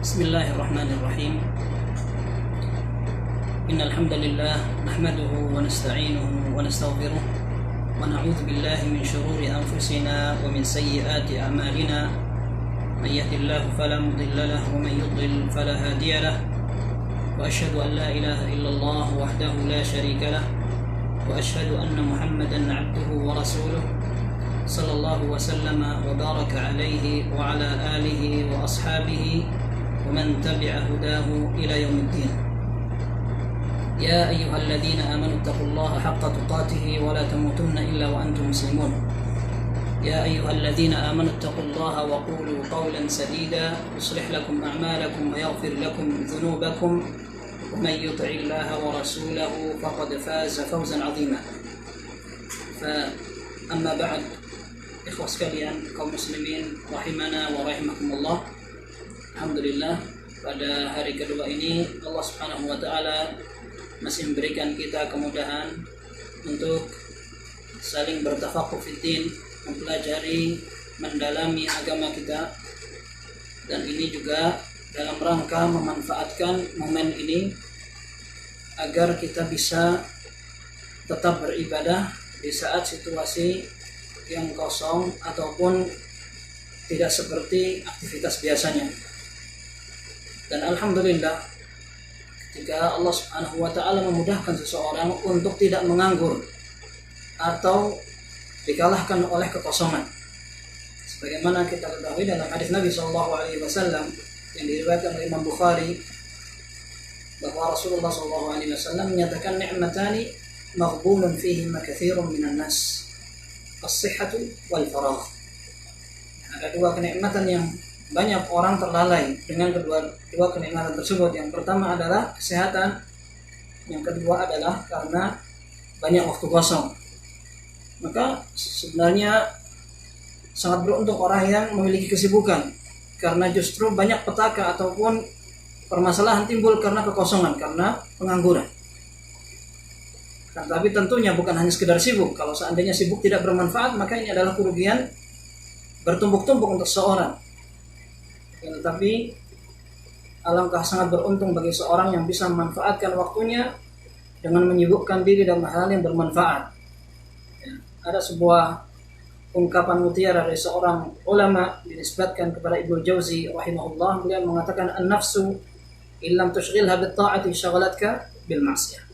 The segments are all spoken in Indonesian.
بسم الله الرحمن الرحيم. إن الحمد لله نحمده ونستعينه ونستغفره ونعوذ بالله من شرور أنفسنا ومن سيئات أعمالنا. من يهد الله فلا مضل له ومن يضلل فلا هادي له. وأشهد أن لا إله إلا الله وحده لا شريك له وأشهد أن محمدا عبده ورسوله صلى الله وسلم وبارك عليه وعلى آله وأصحابه ومن تبع هداه إلى يوم الدين. يا أيها الذين آمنوا اتقوا الله حق تقاته ولا تموتن إلا وأنتم مسلمون. يا أيها الذين آمنوا اتقوا الله وقولوا قولا سديدا يصلح لكم أعمالكم ويغفر لكم ذنوبكم ومن يطع الله ورسوله فقد فاز فوزا عظيما. فأما بعد، ikhwah sekalian, kaum muslimin rahimana wa rahimakumullah. Alhamdulillah, pada hari kedua ini Allah Subhanahu wa taala masih memberikan kita kemudahan untuk saling bertafaqquh fiddin, mempelajari, mendalami agama kita. Dan ini juga dalam rangka memanfaatkan momen ini agar kita bisa tetap beribadah di saat situasi yang kosong ataupun tidak seperti aktivitas biasanya. Dan alhamdulillah, ketika Allah Subhanahu wa taala memudahkan seseorang untuk tidak menganggur atau dikalahkan oleh kekosongan. Sebagaimana kita ketahui dalam hadis Nabi sallallahu alaihi wasallam yang diriwayatkan oleh Imam Bukhari, bahwa Rasulullah sallallahu alaihi wasallam menyatakan ni'matani maghbunun fihima katsirun minan nas, as-sihhatu wal faragh. Ada dua kenikmatan yang banyak orang terlalai dengan dua kenikmatan tersebut. Yang pertama adalah kesehatan, yang kedua adalah karena banyak waktu kosong. Maka sebenarnya sangat beruntung orang yang memiliki kesibukan, karena justru banyak petaka ataupun permasalahan timbul karena kekosongan, karena pengangguran. Tapi tentunya bukan hanya sekedar sibuk. Kalau seandainya sibuk tidak bermanfaat, maka ini adalah kerugian bertumbuk-tumbuk untuk seorang. Tetapi alangkah sangat beruntung bagi seorang yang bisa memanfaatkan waktunya dengan menyibukkan diri dalam hal yang bermanfaat. Ada sebuah ungkapan mutiara dari seorang ulama dinisbatkan kepada Ibnu Jauzi rahimahullah. Beliau mengatakan, an-nafsu illam tushghilha bit-ta'ati shaghalatka bil ma'siyah.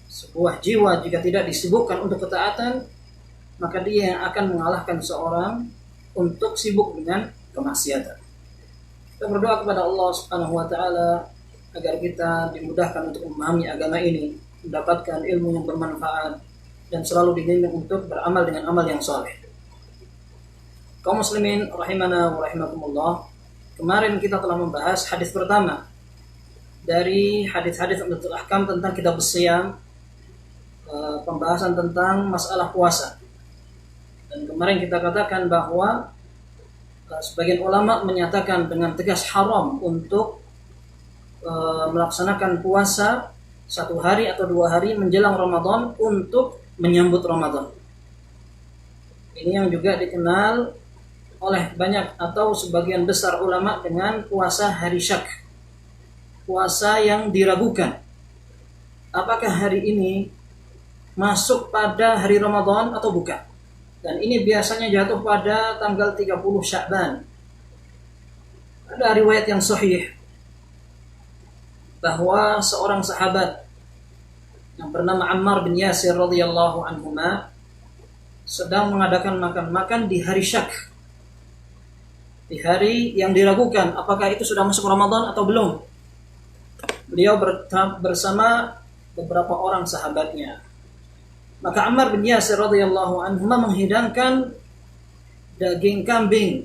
Sebuah jiwa jika tidak disibukkan untuk ketaatan, maka dia yang akan mengalahkan seorang untuk sibuk dengan kemaksiatan. Kita berdoa kepada Allah Subhanahu wa taala agar kita dimudahkan untuk memahami agama ini, mendapatkan ilmu yang bermanfaat, dan selalu dibimbing untuk beramal dengan amal yang saleh. Kaum muslimin rahimana wa rahimakumullah, kemarin kita telah membahas hadis pertama dari hadis-hadis Umdatul Ahkam tentang kitab Shiyam, pembahasan tentang masalah puasa. Dan kemarin kita katakan bahwa sebagian ulama menyatakan dengan tegas haram untuk melaksanakan puasa 1 hari atau 2 hari menjelang Ramadan untuk menyambut Ramadan. Ini yang juga dikenal oleh banyak atau sebagian besar ulama dengan puasa hari syak, puasa yang diragukan. Apakah hari ini masuk pada hari Ramadan atau bukan? Dan ini biasanya jatuh pada tanggal 30 Sya'ban. Ada riwayat yang sahih bahwa seorang sahabat yang bernama Ammar bin Yasir radhiyallahu anhuma sedang mengadakan makan-makan di hari syak, di hari yang diragukan apakah itu sudah masuk Ramadan atau belum. Beliau bersama beberapa orang sahabatnya. Maka Ammar bin Yasir radhiyallahu anhu menghidangkan daging kambing.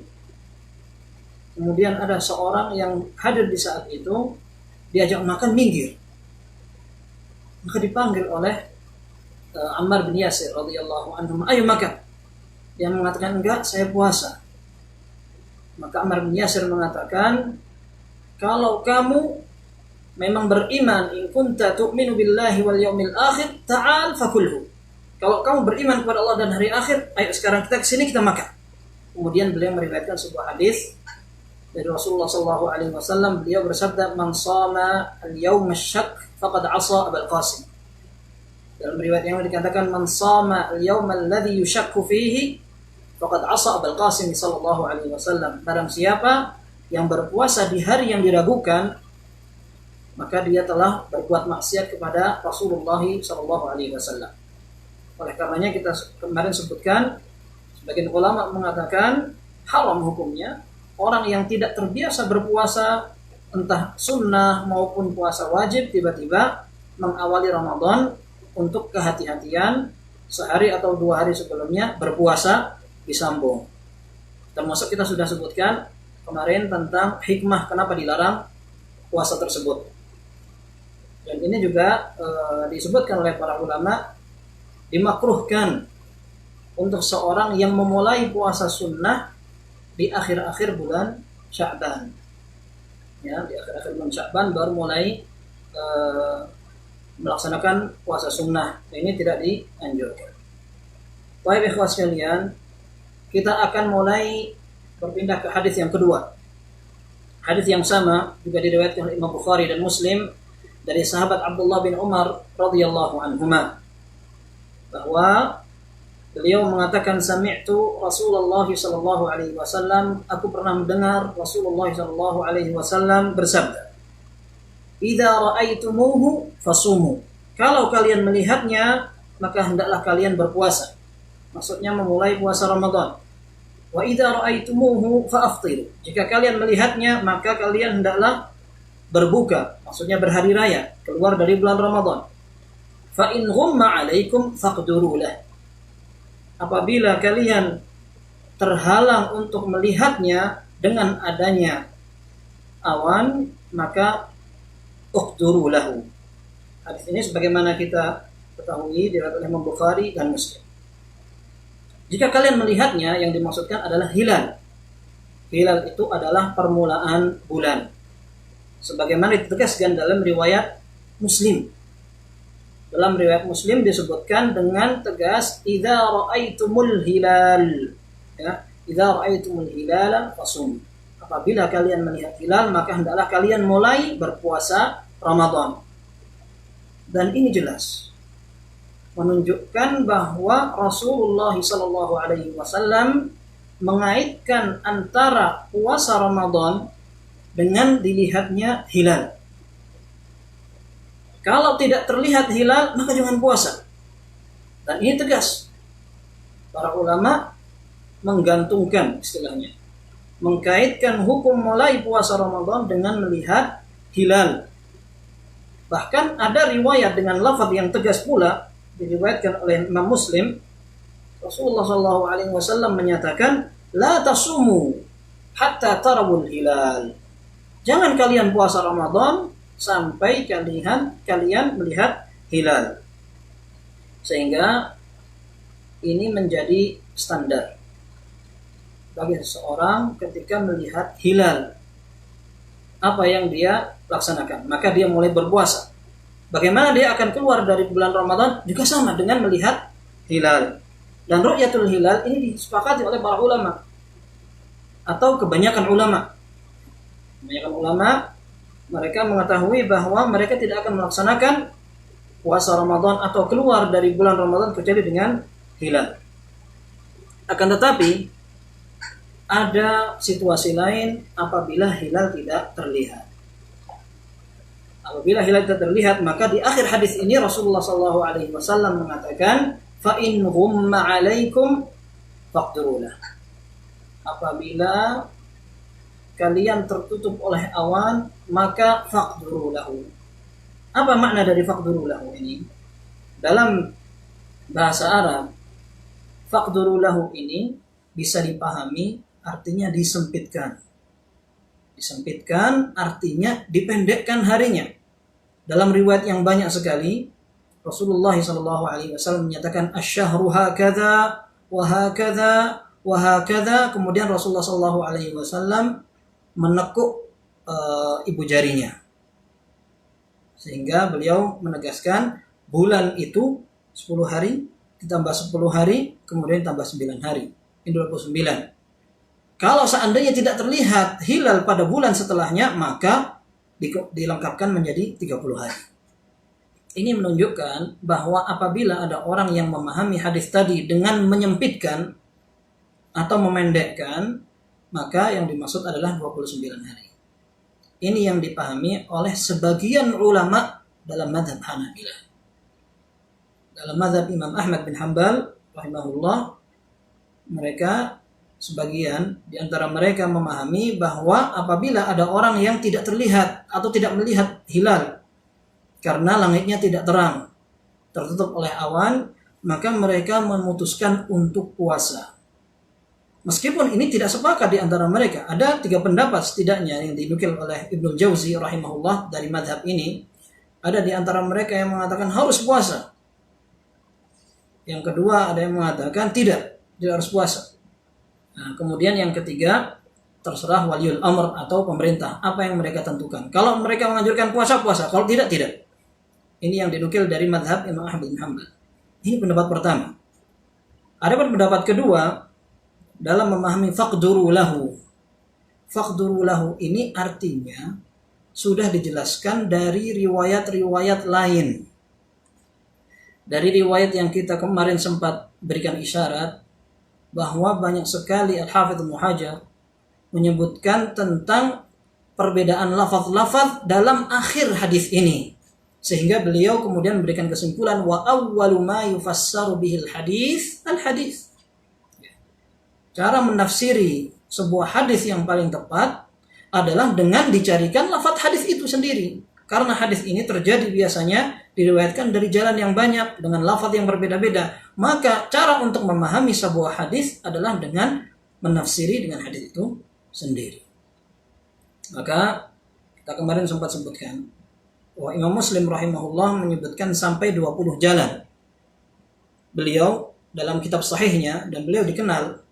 Kemudian ada seorang yang hadir di saat itu, diajak makan, minggir. Maka dipanggil oleh Ammar bin Yasir radhiyallahu anhu, ayo makan. Dia mengatakan, enggak, saya puasa. Maka Ammar bin Yasir mengatakan, kalau kamu memang beriman, in kunta tu'minu billahi wal yawmil akhir, ta'al fakulhu. Kalau kamu beriman kepada Allah dan hari akhir, ayo sekarang kita kesini, kita makan. Kemudian beliau meriwayatkan sebuah hadis dari Rasulullah sallallahu alaihi wasallam, beliau bersabda, "Man shama al-yawma asy-syakk faqad 'asa Abul Qasim." Dalam riwayat yang dikatakan, "Man shama al-yawma alladhi yushakku fihi faqad 'asa Abul Qasim sallallahu alaihi wasallam." Barang siapa yang berpuasa di hari yang diragukan, maka dia telah berbuat maksiat kepada Rasulullah sallallahu alaihi wasallam. Oleh karenanya kita kemarin sebutkan, sebagian ulama mengatakan haram hukumnya orang yang tidak terbiasa berpuasa, entah sunnah maupun puasa wajib, tiba-tiba mengawali Ramadan untuk kehati-hatian sehari atau 2 hari sebelumnya berpuasa disambung. Termasuk kita sudah sebutkan kemarin tentang hikmah kenapa dilarang puasa tersebut. Dan ini juga disebutkan oleh para ulama, dimakruhkan untuk seorang yang memulai puasa sunnah di akhir-akhir bulan Sya'ban. Ya, di akhir-akhir bulan Sya'ban baru mulai melaksanakan puasa sunnah. Ini tidak dianjurkan. Baik ikhwas sekalian, kita akan mulai berpindah ke hadis yang kedua. Hadis yang sama juga diriwayatkan oleh Imam Bukhari dan Muslim dari sahabat Abdullah bin Umar radhiyallahu anhuma, bahwa beliau mengatakan, "Sami'tu Rasulullah sallallahu alaihi wasallam," aku pernah mendengar Rasulullah sallallahu alaihi wasallam bersabda, "Idza ra'aitumuhu fasumu." Kalau kalian melihatnya, maka hendaklah kalian berpuasa. Maksudnya memulai puasa Ramadan. "Wa idza ra'aitumuhu fa'aftiru." Jika kalian melihatnya, maka kalian hendaklah berbuka, maksudnya berhari raya, keluar dari bulan Ramadan. "Fa in ghumma 'alaikum faqduru lah." Apabila kalian terhalang untuk melihatnya dengan adanya awan, maka uqduru lahu. Hadis ini sebagaimana kita ketahui diriwayatkan oleh Imam Bukhari dan Muslim. Jika kalian melihatnya, yang dimaksudkan adalah hilal. Hilal itu adalah permulaan bulan, sebagaimana ditegaskan dalam riwayat Muslim. Dalam riwayat Muslim disebutkan dengan tegas, "Idza ra'aitumul hilal." Ya, "Idza ra'aitumul hilala fasum." Apabila kalian melihat hilal, maka hendaklah kalian mulai berpuasa Ramadan. Dan ini jelas menunjukkan bahwa Rasulullah sallallahu alaihi wasallam mengaitkan antara puasa Ramadan dengan dilihatnya hilal. Kalau tidak terlihat hilal, maka jangan puasa. Dan ini tegas. Para ulama menggantungkan istilahnya, mengkaitkan hukum mulai puasa Ramadan dengan melihat hilal. Bahkan ada riwayat dengan lafaz yang tegas pula, diriwayatkan oleh Imam Muslim. Rasulullah SAW menyatakan, "La tasumu hatta tarawul hilal." Jangan kalian puasa Ramadan sampai kalian melihat hilal. Sehingga ini menjadi standar bagi seseorang ketika melihat hilal, apa yang dia laksanakan, maka dia mulai berpuasa. Bagaimana dia akan keluar dari bulan Ramadan juga sama dengan melihat hilal. Dan ru'yatul hilal ini disepakati oleh para ulama atau kebanyakan ulama. Kebanyakan ulama mereka mengetahui bahwa mereka tidak akan melaksanakan puasa Ramadan atau keluar dari bulan Ramadan kecuali dengan hilal. Akan tetapi ada situasi lain apabila hilal tidak terlihat. Apabila hilal tidak terlihat, maka di akhir hadis ini Rasulullah SAW mengatakan, "Fa in ghumma 'alaikum faqdurulah." Apabila kalian tertutup oleh awan, maka faqdurulahu. Apa makna dari faqdurulahu ini? Dalam bahasa Arab, faqdurulahu ini bisa dipahami artinya disempitkan. Disempitkan artinya dipendekkan harinya. Dalam riwayat yang banyak sekali, Rasulullah SAW menyatakan asyahru hakadha wa hakadha wa hakadha. Kemudian Rasulullah SAW menekuk ibu jarinya, sehingga beliau menegaskan bulan itu 10 hari ditambah 10 hari kemudian tambah 9 hari, ini 29. Kalau seandainya tidak terlihat hilal pada bulan setelahnya, maka dilengkapkan menjadi 30 hari. Ini menunjukkan bahwa apabila ada orang yang memahami hadis tadi dengan menyempitkan atau memendekkan, maka yang dimaksud adalah 29 hari. Ini yang dipahami oleh sebagian ulama dalam mazhab Hanabilah. Dalam mazhab Imam Ahmad bin Hanbal rahimahullah, mereka sebagian di antara mereka memahami bahwa apabila ada orang yang tidak terlihat atau tidak melihat hilal karena langitnya tidak terang, tertutup oleh awan, maka mereka memutuskan untuk puasa. Meskipun ini tidak sepakat di antara mereka, ada 3 pendapat setidaknya yang dinukil oleh Ibnu Jauzi rahimahullah dari mazhab ini. Ada di antara mereka yang mengatakan harus puasa. Yang kedua ada yang mengatakan tidak harus puasa. Nah, kemudian yang ketiga, terserah waliul amr atau pemerintah, apa yang mereka tentukan. Kalau mereka menganjurkan puasa, puasa. Kalau tidak, tidak. Ini yang dinukil dari mazhab Imam Ahmad bin Hanbal. Ini pendapat pertama. Ada pendapat kedua dalam memahami faqduru lahu. Faqduru lahu ini artinya sudah dijelaskan dari riwayat-riwayat lain. Dari riwayat yang kita kemarin sempat berikan isyarat, bahwa banyak sekali Al-Hafidz Ibnu Hajar menyebutkan tentang perbedaan lafaz-lafaz dalam akhir hadis ini, sehingga beliau kemudian memberikan kesimpulan wa awwalu ma yufassaru bihil hadis al-hadis. Cara menafsiri sebuah hadis yang paling tepat adalah dengan dicarikan lafaz hadis itu sendiri, karena hadis ini terjadi biasanya diriwayatkan dari jalan yang banyak dengan lafaz yang berbeda-beda. Maka cara untuk memahami sebuah hadis adalah dengan menafsiri dengan hadis itu sendiri. Maka kita kemarin sempat sebutkan bahwa Imam Muslim rahimahullah menyebutkan sampai 20 jalan. Beliau dalam kitab sahihnya, dan beliau dikenal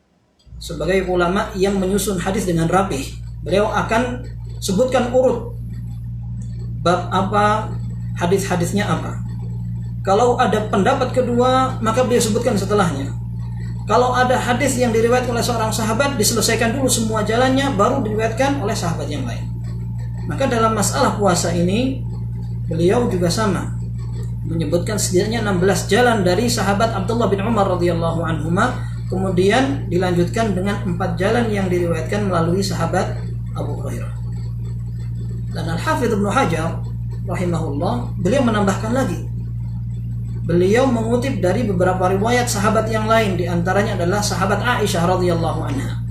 sebagai ulama yang menyusun hadis dengan rapih. Beliau akan sebutkan urut bab apa, hadis-hadisnya apa. Kalau ada pendapat kedua, maka beliau sebutkan setelahnya. Kalau ada hadis yang diriwayatkan oleh seorang sahabat, diselesaikan dulu semua jalannya, baru diriwayatkan oleh sahabat yang lain. Maka dalam masalah puasa ini, beliau juga sama, menyebutkan setidaknya 16 jalan dari sahabat Abdullah bin Umar radhiyallahu anhuma, kemudian dilanjutkan dengan 4 jalan yang diriwayatkan melalui sahabat Abu Hurairah. Dan Al-Hafidz Ibnu Hajar rahimahullah, beliau menambahkan lagi. Beliau mengutip dari beberapa riwayat sahabat yang lain, di antaranya adalah sahabat Aisyah radhiyallahu anha.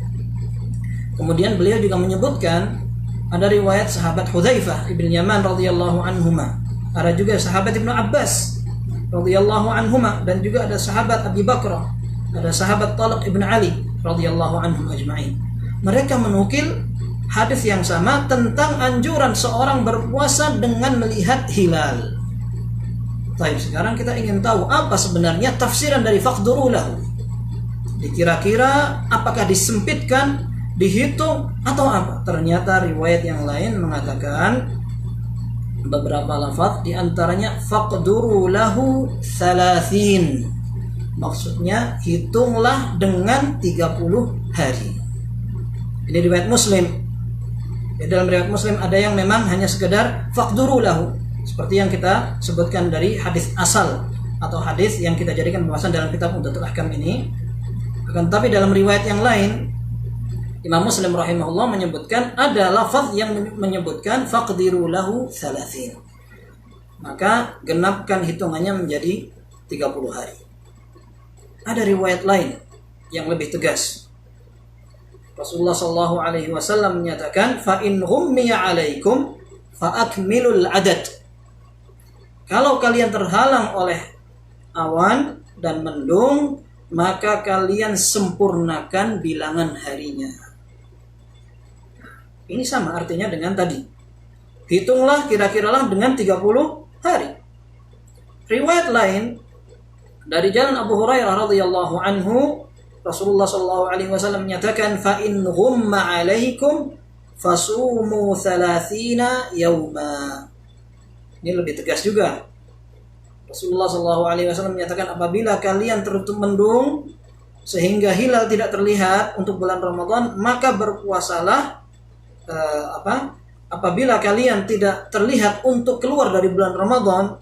Kemudian beliau juga menyebutkan ada riwayat sahabat Hudzaifah ibn Yaman radhiyallahu anhuma. Ada juga sahabat Ibnu Abbas radhiyallahu anhuma, dan juga ada sahabat Abi Bakrah, ada sahabat Talq ibn Ali radhiyallahu anhum ajma'in. Mereka menukil hadis yang sama tentang anjuran seorang berpuasa dengan melihat hilal. Baik, sekarang kita ingin tahu apa sebenarnya tafsiran dari faqduru lahu. Dikira-kira apakah disempitkan, dihitung, atau apa? Ternyata riwayat yang lain mengatakan beberapa lafaz, di antaranya faqduru lahu 30. Maksudnya hitunglah dengan 30 hari. Ini riwayat Muslim. Di dalam riwayat Muslim ada yang memang hanya sekedar faqduru lahu, seperti yang kita sebutkan dari hadis asal atau hadis yang kita jadikan pembahasan dalam kitab Umdatul Ahkam ini. Akan tapi dalam riwayat yang lain, Imam Muslim rahimahullah menyebutkan ada lafaz yang menyebutkan faqdiru lahu 30. Maka genapkan hitungannya menjadi 30 hari. Ada riwayat lain yang lebih tegas. Rasulullah sallallahu alaihi wasallam menyatakan fa in ghummiya alaikum fa akmilul adad. Kalau kalian terhalang oleh awan dan mendung, maka kalian sempurnakan bilangan harinya. Ini sama artinya dengan tadi. Hitunglah kira-kiralah dengan 30 hari. Riwayat lain dari jalan Abu Hurairah radhiyallahu anhu, Rasulullah sallallahu alaihi wasallam menyatakan fa in ghumma alaikum fasumu 30 yauma. Ini lebih tegas juga. Rasulullah sallallahu alaihi wasallam menyatakan apabila kalian tertutup mendung, sehingga hilal tidak terlihat untuk bulan Ramadan, maka berpuasalah apabila kalian tidak terlihat untuk keluar dari bulan Ramadan,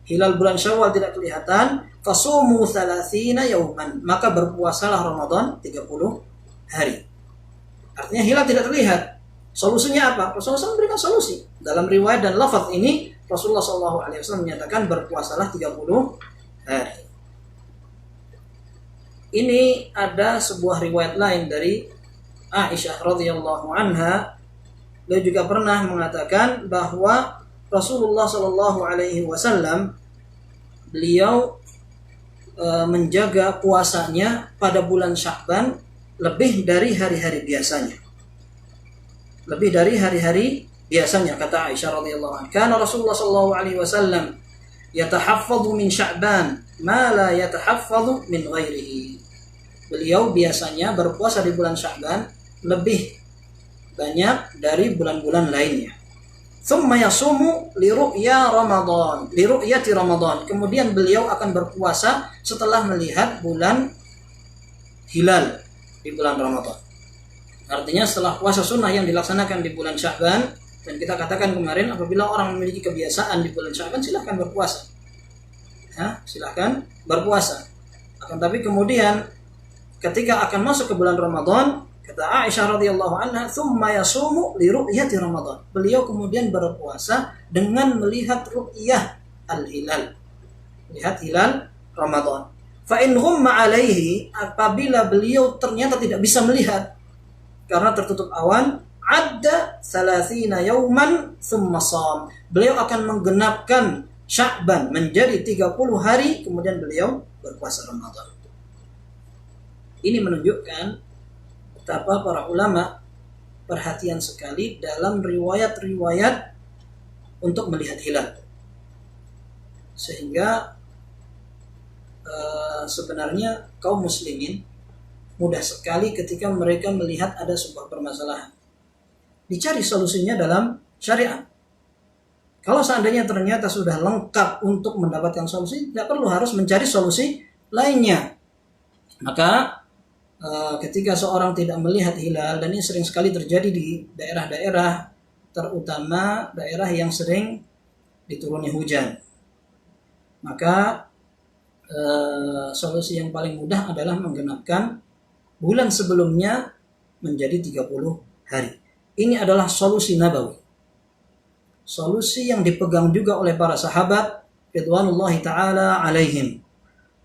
hilal bulan Syawal tidak kelihatan, fasumu 30 yauman, maka berpuasalah Ramadan 30 hari. Artinya hilal tidak terlihat. Solusinya apa? Rasulullah SAW memberikan solusi. Dalam riwayat dan lafaz ini Rasulullah SAW menyatakan berpuasalah 30 hari. Ini ada sebuah riwayat lain dari Aisyah radhiyallahu anha. Beliau juga pernah mengatakan bahwa Rasulullah SAW beliau menjaga puasanya pada bulan Sya'ban lebih dari hari-hari biasanya. Lebih dari hari-hari biasanya, kata Aisyah radhiyallahu anha. Karena Rasulullah SAW yatahaffadhu min Sya'ban ma la yatahaffadhu min ghairihi. Beliau biasanya berpuasa di bulan Sya'ban lebih banyak dari bulan-bulan lainnya. Tsumma yasumu li ru'yati Ramadan. Kemudian beliau akan berpuasa setelah melihat bulan hilal di bulan Ramadan. Artinya setelah puasa sunnah yang dilaksanakan di bulan Sya'ban, dan kita katakan kemarin apabila orang memiliki kebiasaan di bulan Sya'ban silahkan berpuasa. Silahkan berpuasa. Akan tapi kemudian ketika akan masuk ke bulan Ramadan, kata Aisyah radhiyallahu anha, "Tsumma yasumu li ru'yati Ramadan." Beliau kemudian berpuasa dengan melihat ru'yah al-hilal. Melihat hilal Ramadan. Fa in ghumma alaihi, apabila beliau ternyata tidak bisa melihat karena tertutup awan, adda 30 yauman tsumma sham. Beliau akan menggenapkan Sya'ban menjadi 30 hari, kemudian beliau berpuasa Ramadan. Ini menunjukkan betapa para ulama perhatian sekali dalam riwayat-riwayat untuk melihat hilal. Sehingga sebenarnya kaum muslimin mudah sekali ketika mereka melihat ada sebuah permasalahan, dicari solusinya dalam syariat. Kalau seandainya ternyata sudah lengkap untuk mendapatkan solusi, tidak perlu harus mencari solusi lainnya. Maka ketika seorang tidak melihat hilal, dan ini sering sekali terjadi di daerah-daerah, terutama daerah yang sering dituruni hujan, maka solusi yang paling mudah adalah menggenapkan bulan sebelumnya menjadi 30 hari. Ini adalah solusi nabawi, solusi yang dipegang juga oleh para sahabat ridwanullahi ta'ala alaihim.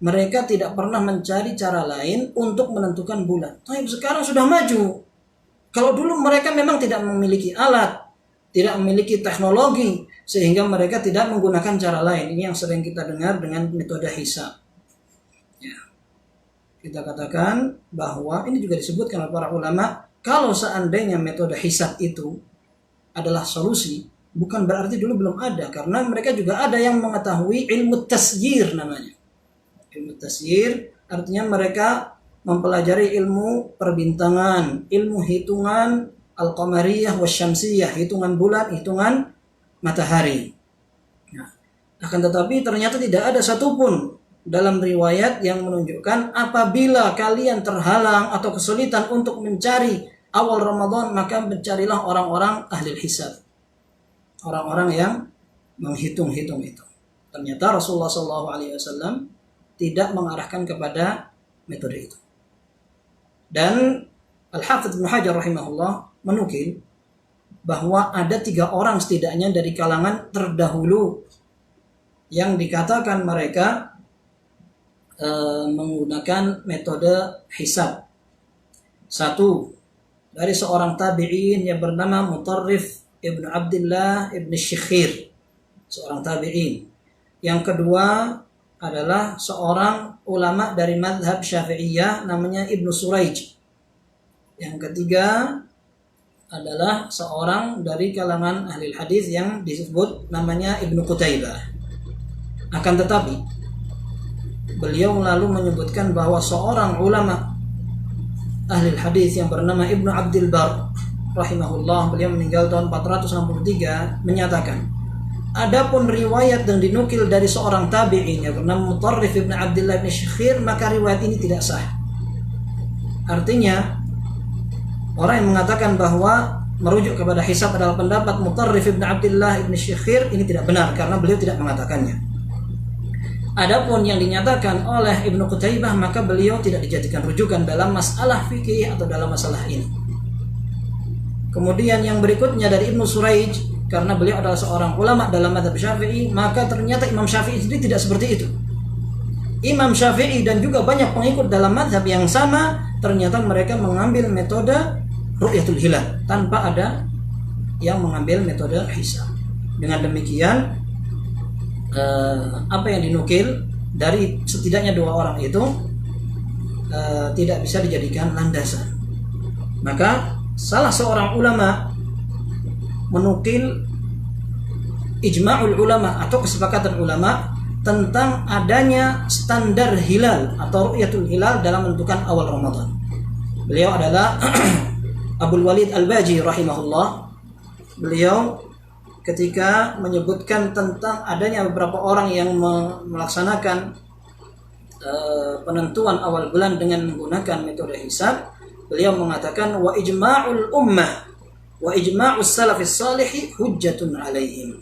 Mereka tidak pernah mencari cara lain untuk menentukan bulan. Tapi sekarang sudah maju. Kalau dulu mereka memang tidak memiliki alat, tidak memiliki teknologi, sehingga mereka tidak menggunakan cara lain. Ini yang sering kita dengar dengan metode hisab. Ya. Kita katakan bahwa ini juga disebutkan oleh para ulama, kalau seandainya metode hisab itu adalah solusi, bukan berarti dulu belum ada, karena mereka juga ada yang mengetahui ilmu tasyir namanya. Ilmu tasyir artinya mereka mempelajari ilmu perbintangan, ilmu hitungan al-qamariyah wasyamsiyah, hitungan bulan, hitungan matahari. Nah, akan tetapi ternyata tidak ada satupun dalam riwayat yang menunjukkan apabila kalian terhalang atau kesulitan untuk mencari awal Ramadan, maka mencarilah orang-orang ahli hisab, orang-orang yang menghitung-hitung itu. Ternyata Rasulullah SAW tidak mengarahkan kepada metode itu. Dan Al-Hafidz Ibnu Hajar rahimahullah menukil bahwa ada 3 orang setidaknya dari kalangan terdahulu yang dikatakan mereka menggunakan metode hisab. 1, dari seorang tabi'in yang bernama Mutarrif Ibnu Abdullah Ibnu Syikhir, seorang tabi'in. Yang kedua adalah seorang ulama dari mazhab Syafi'iyah namanya Ibnu Suraij. Yang ketiga adalah seorang dari kalangan ahli hadis yang disebut namanya Ibnu Qutaibah. Akan tetapi beliau lalu menyebutkan bahwa seorang ulama ahli hadis yang bernama Ibnu Abdul Bar rahimahullah, beliau meninggal tahun 463, menyatakan, adapun riwayat yang dinukil dari seorang tabi'in yang bernama Mutarrif Ibn Abdullah bin Syikhir, maka riwayat ini tidak sah. Artinya orang yang mengatakan bahwa merujuk kepada hisab adalah pendapat Mutarrif ibn Abdullah ibn Syekhir, ini tidak benar karena beliau tidak mengatakannya. Adapun yang dinyatakan oleh Ibnu Qutaibah, maka beliau tidak dijadikan rujukan dalam masalah fikih atau dalam masalah ini. Kemudian yang berikutnya dari Ibnu Suraij, karena beliau adalah seorang ulama dalam mazhab Syafi'i, maka ternyata Imam Syafi'i sendiri tidak seperti itu. Imam Syafi'i dan juga banyak pengikut dalam mazhab yang sama, ternyata mereka mengambil metode ru'yatul hilal tanpa ada yang mengambil metode hisab. Dengan demikian apa yang dinukil dari setidaknya dua orang itu tidak bisa dijadikan landasan. Maka salah seorang ulama menukil ijma'ul ulama atau kesepakatan ulama tentang adanya standar hilal atau ru'yatul hilal dalam menentukan awal Ramadan. Beliau adalah Abdul Walid Al-Baji rahimahullah. Beliau ketika menyebutkan tentang adanya beberapa orang yang melaksanakan penentuan awal bulan dengan menggunakan metode hisab, beliau mengatakan wa ijma'ul ummah wa ijma'us salafis salih hujjatun alaihim.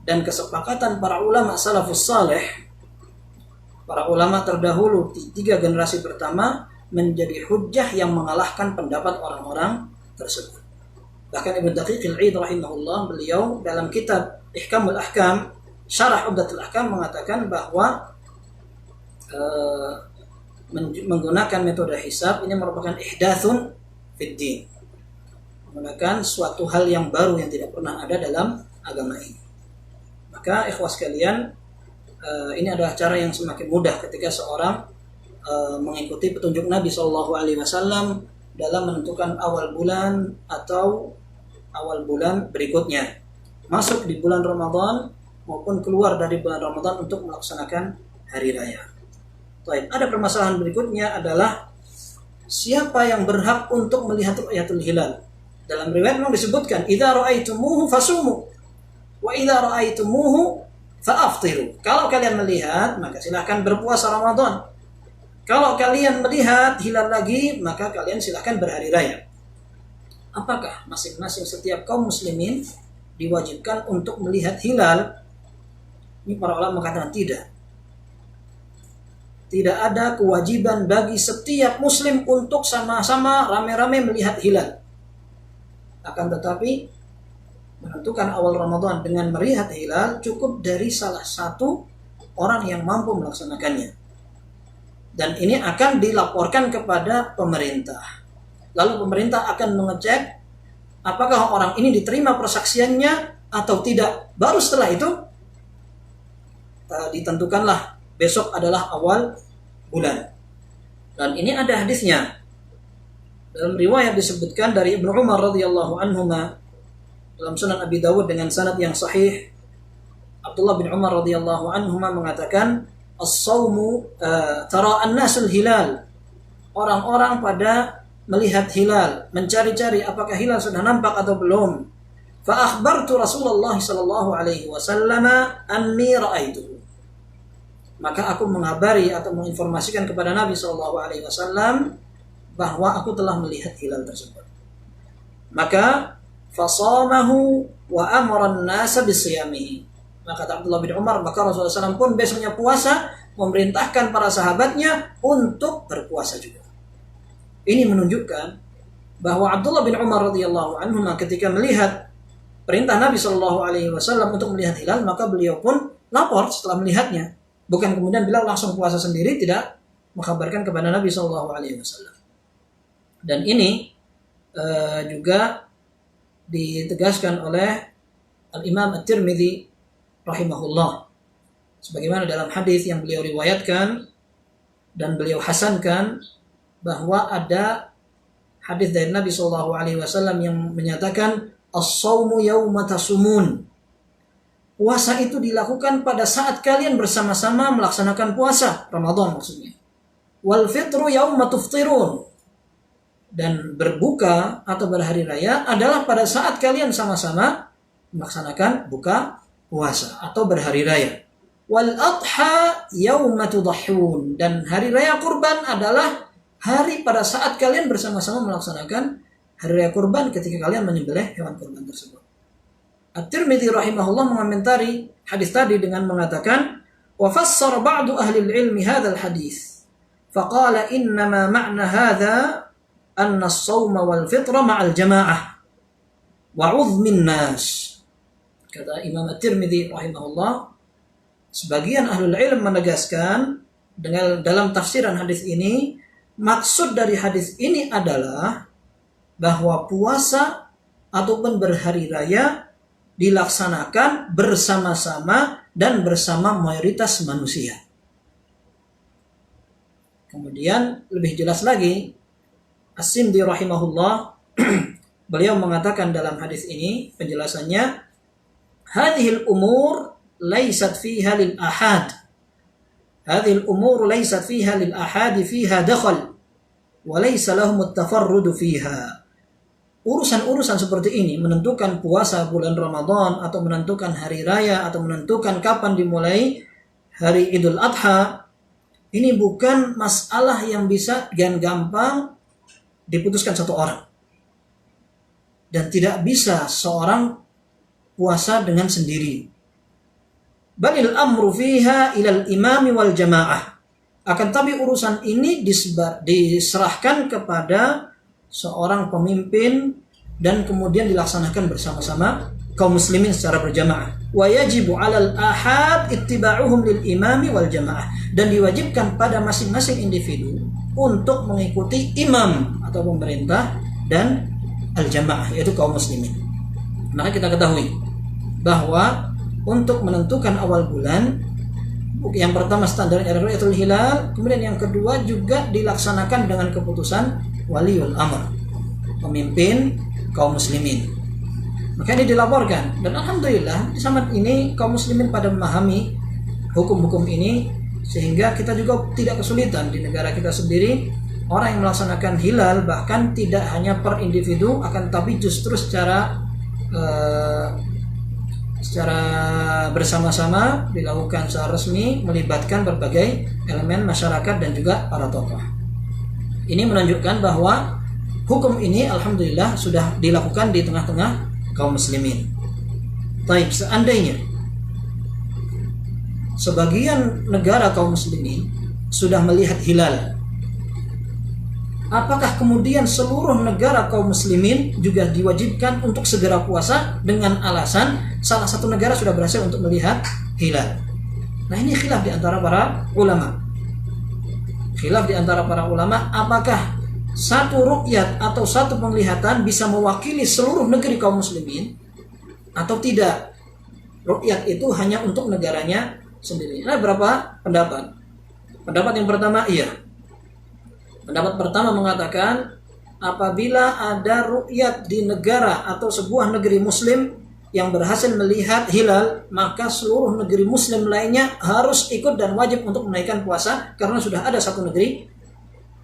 Dan kesepakatan para ulama salafus salih, para ulama terdahulu 3 generasi pertama, menjadi hujjah yang mengalahkan pendapat orang-orang tersebut. Bahkan Ibnu Daqiq Al-Id rahimahullah, beliau dalam kitab Ihkamul Ahkam, Syarah Umdatul Ahkam, mengatakan bahwa menggunakan metode hisab ini merupakan ihdatsun fid din, menggunakan suatu hal yang baru yang tidak pernah ada dalam agama ini. Maka ikhwas sekalian, ini adalah cara yang semakin mudah ketika seorang mengikuti petunjuk Nabi SAW dalam menentukan awal bulan atau awal bulan berikutnya, masuk di bulan Ramadan maupun keluar dari bulan Ramadan untuk melaksanakan hari raya. Baik, ada permasalahan berikutnya adalah siapa yang berhak untuk melihat ru'yatul hilal. Dalam riwayat memang disebutkan idza ra'aitumuhu fasumu wa idza ra'aitumuhu fa'aftiru. Kalau kalian melihat, maka silakan berpuasa Ramadan. Kalau kalian melihat hilal lagi, maka kalian silakan berhari raya. Apakah masing-masing setiap kaum muslimin diwajibkan untuk melihat hilal? Ini para ulama mengatakan tidak. Tidak ada kewajiban bagi setiap muslim untuk sama-sama rame-rame melihat hilal. Akan tetapi menentukan awal Ramadan dengan melihat hilal cukup dari salah satu orang yang mampu melaksanakannya. Dan ini akan dilaporkan kepada pemerintah. Lalu pemerintah akan mengecek apakah orang ini diterima persaksiannya atau tidak. Baru setelah itu ditentukanlah besok adalah awal bulan. Dan ini ada hadisnya. Dalam riwayat disebutkan dari Ibnu Umar radhiyallahu anhuma dalam Sunan Abi Dawud dengan sanad yang sahih. Abdullah bin Umar radhiyallahu anhuma mengatakan, as-sawmu tara an-nasul hilal. Orang-orang pada melihat hilal, mencari-cari apakah hilal sudah nampak atau belum. Fa akhbartu Rasulullah sallallahu alaihi wasallam anni ra'aituhu. Maka aku mengabari atau menginformasikan kepada Nabi sallallahu alaihi wasallam bahwa aku telah melihat hilal tersebut. Maka fasamahu wa amara an-nasa bisiyamihi. Maka kata Abdullah bin Umar, maka Rasulullah SAW pun besoknya puasa, memerintahkan para sahabatnya untuk berpuasa juga. Ini menunjukkan bahwa Abdullah bin Umar radhiyallahu anhu ketika melihat perintah Nabi SAW untuk melihat hilal, maka beliau pun lapor setelah melihatnya. Bukan kemudian beliau langsung puasa sendiri, tidak, mengkabarkan kepada Nabi SAW. Dan ini juga ditegaskan oleh Al-Imam At-Tirmidzi rahimahullah, sebagaimana dalam hadis yang beliau riwayatkan dan beliau hasankan, bahwa ada hadis dari Nabi SAW yang menyatakan as-sawmu yawma tasumun. Puasa itu dilakukan pada saat kalian bersama-sama melaksanakan puasa Ramadan maksudnya. Wal fitru yawma tuftirun. Dan berbuka atau berhari raya adalah pada saat kalian sama-sama melaksanakan buka puasa atau berhari raya. Wal adha yauma tudahhun. Dan hari raya kurban adalah hari pada saat kalian bersama-sama melaksanakan hari raya kurban ketika kalian menyembelih hewan kurban tersebut. At-Tirmidzi rahimahullah mengomentari hadis tadi dengan mengatakan, wa fassara ba'du ahli al-ilmi hadzal hadis. Faqala innama ma'na hadza anna as-shauma wal fitra ma'al jamaah wa 'udhmin nas. Kata Imam At-Tirmidzi rahimahullah, sebagian ahlul ilm menegaskan dengan dalam tafsiran hadis ini, maksud dari hadis ini adalah bahwa puasa ataupun berhari raya dilaksanakan bersama-sama dan bersama mayoritas manusia. Kemudian lebih jelas lagi, As-Sindi rahimahullah beliau mengatakan dalam hadis ini penjelasannya, hadhil umur laysat fiha lil ahad. Hadhil umur laysat fiha lil ahad fiha dakhal wa laysa lahum at-tafarrud fiha. Urusan-urusan seperti ini, menentukan puasa bulan Ramadan atau menentukan hari raya atau menentukan kapan dimulai hari Idul Adha, ini bukan masalah yang bisa dengan gampang diputuskan satu orang. Dan tidak bisa seorang puasa dengan sendiri. Balil amru fiha ilal imami wal jamaah. Akan tapi urusan ini diserahkan kepada seorang pemimpin dan kemudian dilaksanakan bersama-sama kaum muslimin secara berjamaah. Wa yajibu 'alal ahad ittiba'uhum lil imami wal jamaah, dan diwajibkan pada masing-masing individu untuk mengikuti imam atau pemerintah dan al-jamaah, yaitu kaum muslimin. Maka kita ketahui bahwa untuk menentukan awal bulan, yang pertama standarnya adalah ru'yatul hilal, kemudian yang kedua juga dilaksanakan dengan keputusan waliul amr, pemimpin kaum muslimin. Maka ini dilaporkan, dan alhamdulillah di saat ini kaum muslimin pada memahami hukum-hukum ini, sehingga kita juga tidak kesulitan di negara kita sendiri. Orang yang melaksanakan hilal bahkan tidak hanya per individu, akan tapi justru secara bersama-sama dilakukan secara resmi, melibatkan berbagai elemen masyarakat dan juga para tokoh. Ini menunjukkan bahwa hukum ini alhamdulillah sudah dilakukan di tengah-tengah kaum muslimin. Baik, seandainya sebagian negara kaum muslimin sudah melihat hilal, apakah kemudian seluruh negara kaum muslimin juga diwajibkan untuk segera puasa dengan alasan salah satu negara sudah berhasil untuk melihat hilal? Nah, ini khilaf di antara para ulama. Khilaf di antara para ulama, apakah satu ru'yat atau satu penglihatan bisa mewakili seluruh negeri kaum muslimin atau tidak? Ru'yat itu hanya untuk negaranya sendiri. Nah, berapa pendapat? Pendapat yang pertama, iya. Pendapat pertama mengatakan apabila ada ru'yat di negara atau sebuah negeri muslim yang berhasil melihat hilal, maka seluruh negeri muslim lainnya harus ikut dan wajib untuk menaikkan puasa karena sudah ada satu negeri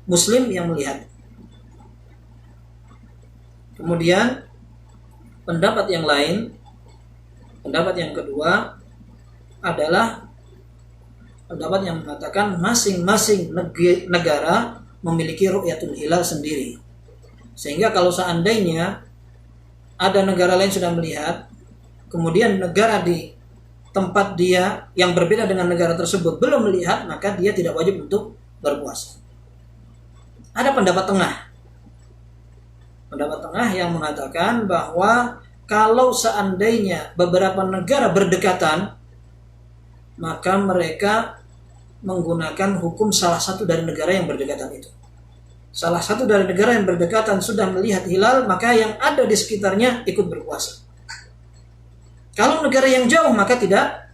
muslim yang melihat. Kemudian pendapat yang lain, pendapat yang kedua adalah pendapat yang mengatakan masing-masing negara memiliki ru'yatul hilal sendiri. Sehingga kalau seandainya ada negara lain sudah melihat, kemudian negara di tempat dia yang berbeda dengan negara tersebut belum melihat, maka dia tidak wajib untuk berpuasa. Ada pendapat tengah. Pendapat tengah yang mengatakan bahwa kalau seandainya beberapa negara berdekatan, maka mereka menggunakan hukum salah satu dari negara yang berdekatan itu. Salah satu dari negara yang berdekatan sudah melihat hilal, maka yang ada di sekitarnya ikut berpuasa. Kalau negara yang jauh, maka tidak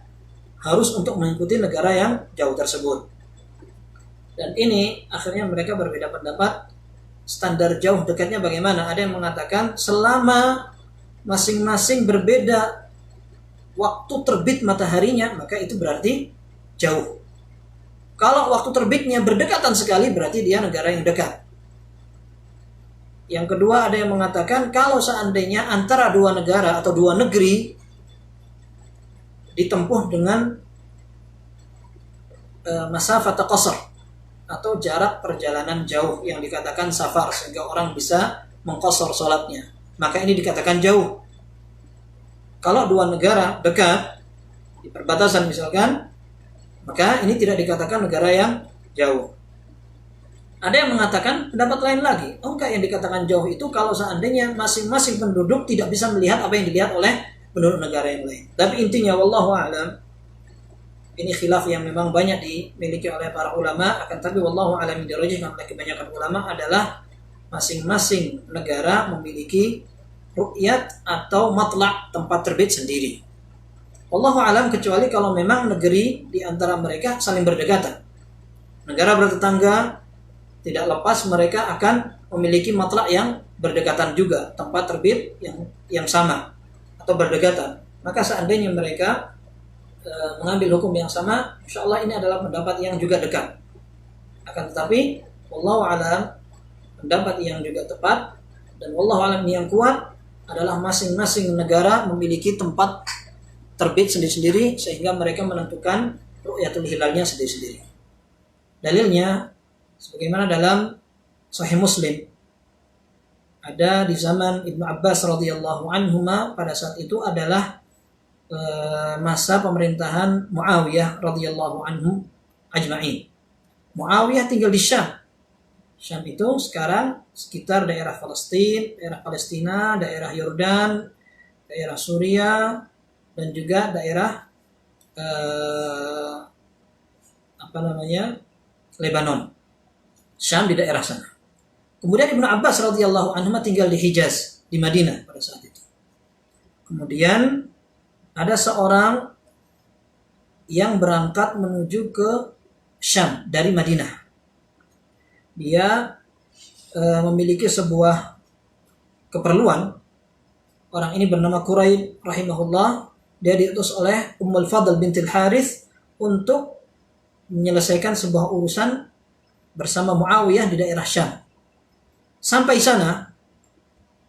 harus untuk mengikuti negara yang jauh tersebut. Dan ini akhirnya mereka berbeda pendapat. Standar jauh dekatnya bagaimana? Ada yang mengatakan selama masing-masing berbeda waktu terbit mataharinya, maka itu berarti jauh. Kalau waktu terbitnya berdekatan sekali, berarti dia negara yang dekat. Yang kedua, ada yang mengatakan kalau seandainya antara dua negara atau dua negeri ditempuh dengan masafat qasar, atau jarak perjalanan jauh yang dikatakan safar, sehingga orang bisa mengqashar sholatnya, maka ini dikatakan jauh. Kalau dua negara dekat di perbatasan misalkan, maka ini tidak dikatakan negara yang jauh. Ada yang mengatakan pendapat lain lagi. Oh enggak, yang dikatakan jauh itu kalau seandainya masing-masing penduduk tidak bisa melihat apa yang dilihat oleh penduduk negara yang lain. Tapi intinya wallahu a'lam, ini khilaf yang memang banyak dimiliki oleh para ulama, akan tapi wallahu a'lam dirajihkan oleh kebanyakan ulama adalah masing-masing negara memiliki ru'yat atau matla' tempat terbit sendiri. Wallahu a'lam, kecuali kalau memang negeri di antara mereka saling berdekatan. Negara bertetangga tidak lepas mereka akan memiliki matla' yang berdekatan juga, tempat terbit yang sama atau berdekatan. Maka seandainya mereka mengambil hukum yang sama, insyaallah ini adalah pendapat yang juga dekat. Akan tetapi wallahu a'lam, pendapat yang juga tepat dan wallahu a'lam yang kuat adalah masing-masing negara memiliki tempat terbit sendiri-sendiri, sehingga mereka menentukan ru'yatul hilalnya sendiri-sendiri. Dalilnya sebagaimana dalam Sahih Muslim, ada di zaman Ibnu Abbas radhiyallahu anhuma, pada saat itu adalah masa pemerintahan Muawiyah radhiyallahu anhu ajma'in. Muawiyah tinggal di Syam. Syam itu sekarang sekitar daerah Palestina, daerah Yordan, daerah Suriah, dan juga daerah Lebanon. Syam di daerah sana. Kemudian Ibnu Abbas radhiyallahu anhu tinggal di Hijaz, di Madinah pada saat itu. Kemudian ada seorang yang berangkat menuju ke Syam dari Madinah. Dia memiliki sebuah keperluan. Orang ini bernama Quraib rahimahullah. Dia diutus oleh Ummul Fadl bintil Harith untuk menyelesaikan sebuah urusan bersama Muawiyah di daerah Syam. Sampai sana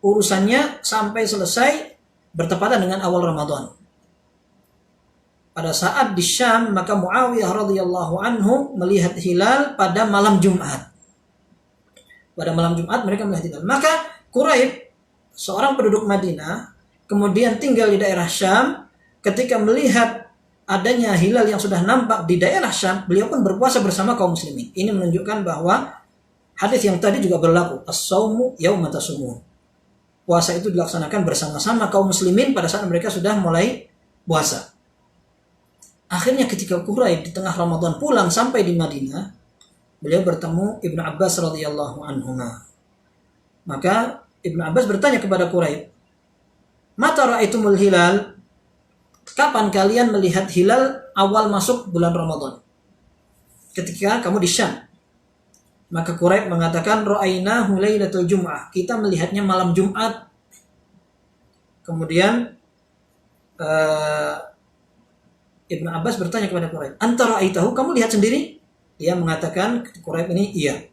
urusannya sampai selesai bertepatan dengan awal Ramadan. Pada saat di Syam, maka Muawiyah radhiyallahu anhu melihat hilal pada malam Jumat. Pada malam Jumat mereka melihat hilal. Maka Quraib, seorang penduduk Madinah, kemudian tinggal di daerah Syam, ketika melihat adanya hilal yang sudah nampak di daerah Syam, beliau pun berpuasa bersama kaum muslimin. Ini menunjukkan bahwa hadis yang tadi juga berlaku, as-saumu yauma tasumun. Puasa itu dilaksanakan bersama-sama kaum muslimin pada saat mereka sudah mulai puasa. Akhirnya ketika Quraib di tengah Ramadan pulang sampai di Madinah, beliau bertemu Ibnu Abbas radhiyallahu anhuma. Maka Ibnu Abbas bertanya kepada Quraib, "Mata ra'aitumul hilal?" Kapan kalian melihat hilal awal masuk bulan Ramadan? Ketika kamu di Syam. Maka Quraib mengatakan, "Ra'ainahu lailatul Jum'ah." Kita melihatnya malam Jumat. Kemudian Ibnu Abbas bertanya kepada Quraib, "Anta ra'aitahu? Kamu lihat sendiri?" Dia mengatakan, Quraib ini, "Iya."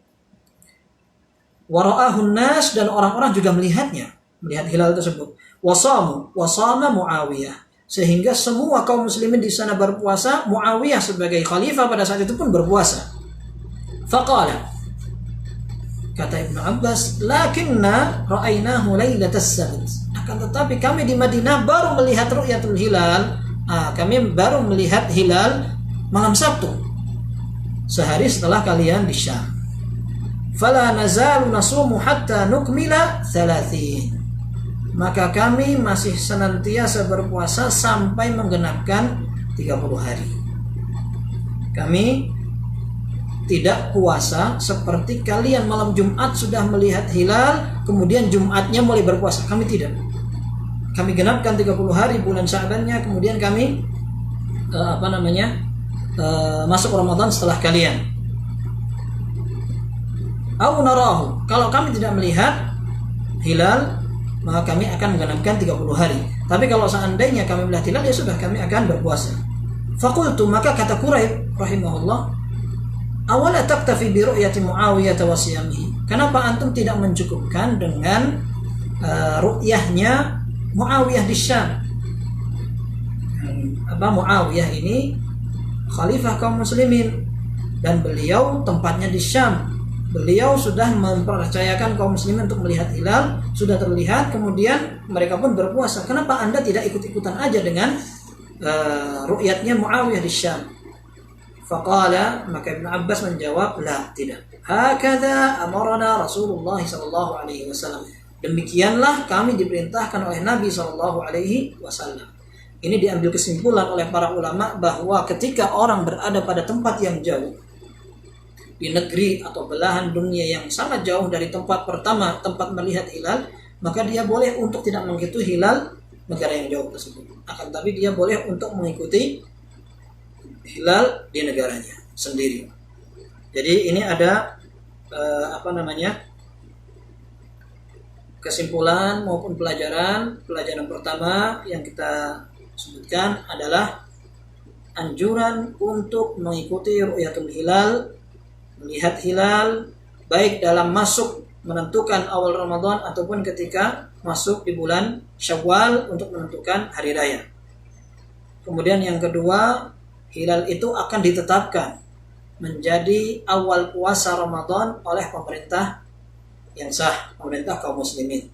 Wa ra'ahun nas, dan orang-orang juga melihatnya, melihat hilal tersebut. Wasama Muawiyah, sehingga semua kaum muslimin di sana berpuasa. Muawiyah sebagai khalifah pada saat itu pun berpuasa. Faqala, kata Ibnu Abbas, "Lakinna ra'ainahu lailatas sabt." Akan tetapi kami di Madinah baru melihat ru'yatul hilal. Kami baru melihat hilal malam Sabtu, sehari setelah kalian di Syam. Fala nazalu nasumu hatta nukmila 30. Maka kami masih senantiasa berpuasa sampai menggenapkan 30 hari. Kami tidak puasa seperti kalian malam Jumat sudah melihat hilal, kemudian Jumatnya mulai berpuasa. Kami tidak. Kami genapkan 30 hari bulan Sya'bannya, kemudian kami masuk Ramadan setelah kalian. Au narahu, kalau kami tidak melihat hilal, maka kami akan menggenapkan 30 hari. Tapi kalau seandainya kami melihat hilal, ya sudah, kami akan berpuasa. Faqultu, maka kata Quraib rahimahullah, awala taktafi bi ru'yati Muawiyah wa siyamihi. Kenapa antum tidak mencukupkan dengan ru'yahnya Muawiyah di Syam? Muawiyah ini khalifah kaum muslimin. dan beliau tempatnya di Syam. Beliau sudah mempercayakan kaum muslimin untuk melihat hilal, sudah terlihat, kemudian mereka pun berpuasa. Kenapa Anda tidak ikut-ikutan aja dengan ru'yatnya Muawiyah di Syam? Faqala, maka Ibnu Abbas menjawab, la, tidak. Hakadha amarana Rasulullah sallallahu alaihi wasallam. Demikianlah kami diperintahkan oleh Nabi sallallahu alaihi wasallam. Ini diambil kesimpulan oleh para ulama bahwa ketika orang berada pada tempat yang jauh, di negeri atau belahan dunia yang sangat jauh dari tempat pertama, tempat melihat hilal, maka dia boleh untuk tidak mengikuti hilal negara yang jauh tersebut. Akan tapi dia boleh untuk mengikuti hilal di negaranya sendiri. Jadi ini ada kesimpulan maupun pelajaran pertama yang kita sebutkan adalah anjuran untuk mengikuti ru'yatul hilal, melihat hilal baik dalam masuk menentukan awal Ramadan ataupun ketika masuk di bulan Syawal untuk menentukan hari raya. Kemudian yang kedua, hilal itu akan ditetapkan menjadi awal puasa Ramadan oleh pemerintah yang sah, pemerintah kaum muslimin.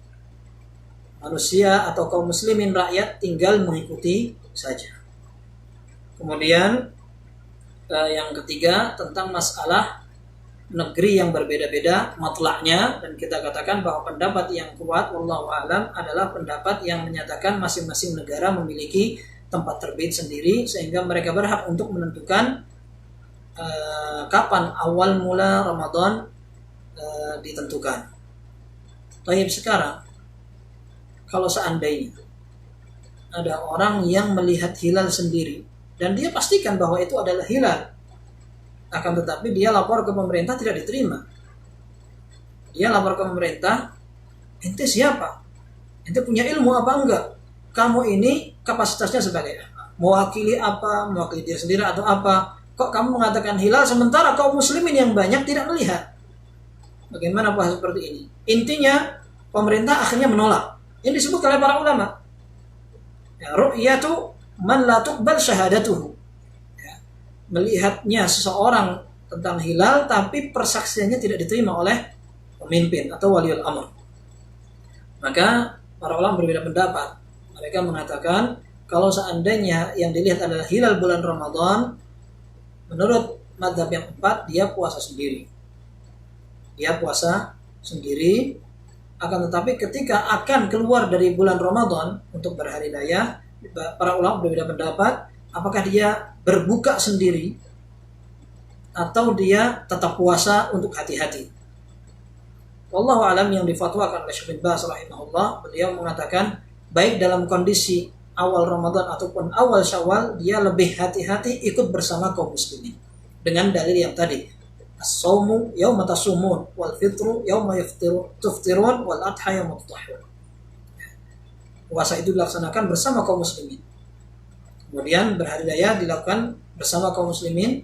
Manusia atau kaum muslimin rakyat tinggal mengikuti saja. Kemudian yang ketiga tentang masalah negeri yang berbeda-beda matlaknya, dan kita katakan bahwa pendapat yang kuat wallahu alam adalah pendapat yang menyatakan masing-masing negara memiliki tempat terbit sendiri sehingga mereka berhak untuk menentukan kapan awal mula Ramadan ditentukan. Baik, sekarang kalau seandainya ada orang yang melihat hilal sendiri dan dia pastikan bahwa itu adalah hilal, akan tetapi dia lapor ke pemerintah tidak diterima. Dia lapor ke pemerintah, ente siapa? Ente punya ilmu apa enggak? Kamu ini kapasitasnya sebagai apa? Mewakili apa? Mewakili dia sendiri atau apa? Kok kamu mengatakan hilal sementara kaum muslimin yang banyak tidak melihat? Bagaimana bahasa seperti ini? Intinya pemerintah akhirnya menolak. Ini disebut oleh para ulama. Ya, ru'yatu man la tuqbal syahadatuhu. Melihatnya seseorang tentang hilal tapi persaksiannya tidak diterima oleh pemimpin atau waliul amr. Maka para ulama berbeda pendapat. Mereka mengatakan kalau seandainya yang dilihat adalah hilal bulan Ramadan, menurut mazhab yang keempat dia puasa sendiri. Dia puasa sendiri, akan tetapi ketika akan keluar dari bulan Ramadan untuk berhari raya, para ulama berbeda pendapat apakah dia berbuka sendiri atau dia tetap puasa untuk hati-hati. Wallahu alam, yang difatwakan oleh Syekh bin Baz rahimahullah, beliau mengatakan baik dalam kondisi awal Ramadan ataupun awal Syawal dia lebih hati-hati ikut bersama kaum muslimin dengan dalil yang tadi, as-shaumu yauma tasumun wal fitru yauma tuftirun wal adha yauma tudhhun. Puasa itu dilaksanakan bersama kaum muslimin. Kemudian berhari raya dilakukan bersama kaum muslimin,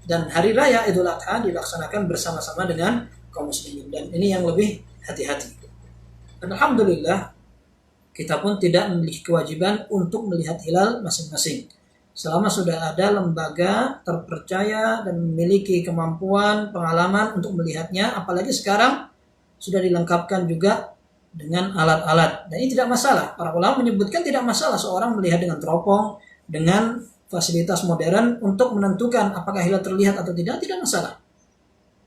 dan hari raya Idul Adha dilaksanakan bersama-sama dengan kaum muslimin. Dan ini yang lebih hati-hati. Dan alhamdulillah kita pun tidak memiliki kewajiban untuk melihat hilal masing-masing. Selama sudah ada lembaga terpercaya dan memiliki kemampuan, pengalaman untuk melihatnya, apalagi sekarang sudah dilengkapkan juga dengan alat-alat, dan ini tidak masalah. Para ulama menyebutkan tidak masalah seorang melihat dengan teropong, dengan fasilitas modern untuk menentukan apakah hilal terlihat atau tidak masalah.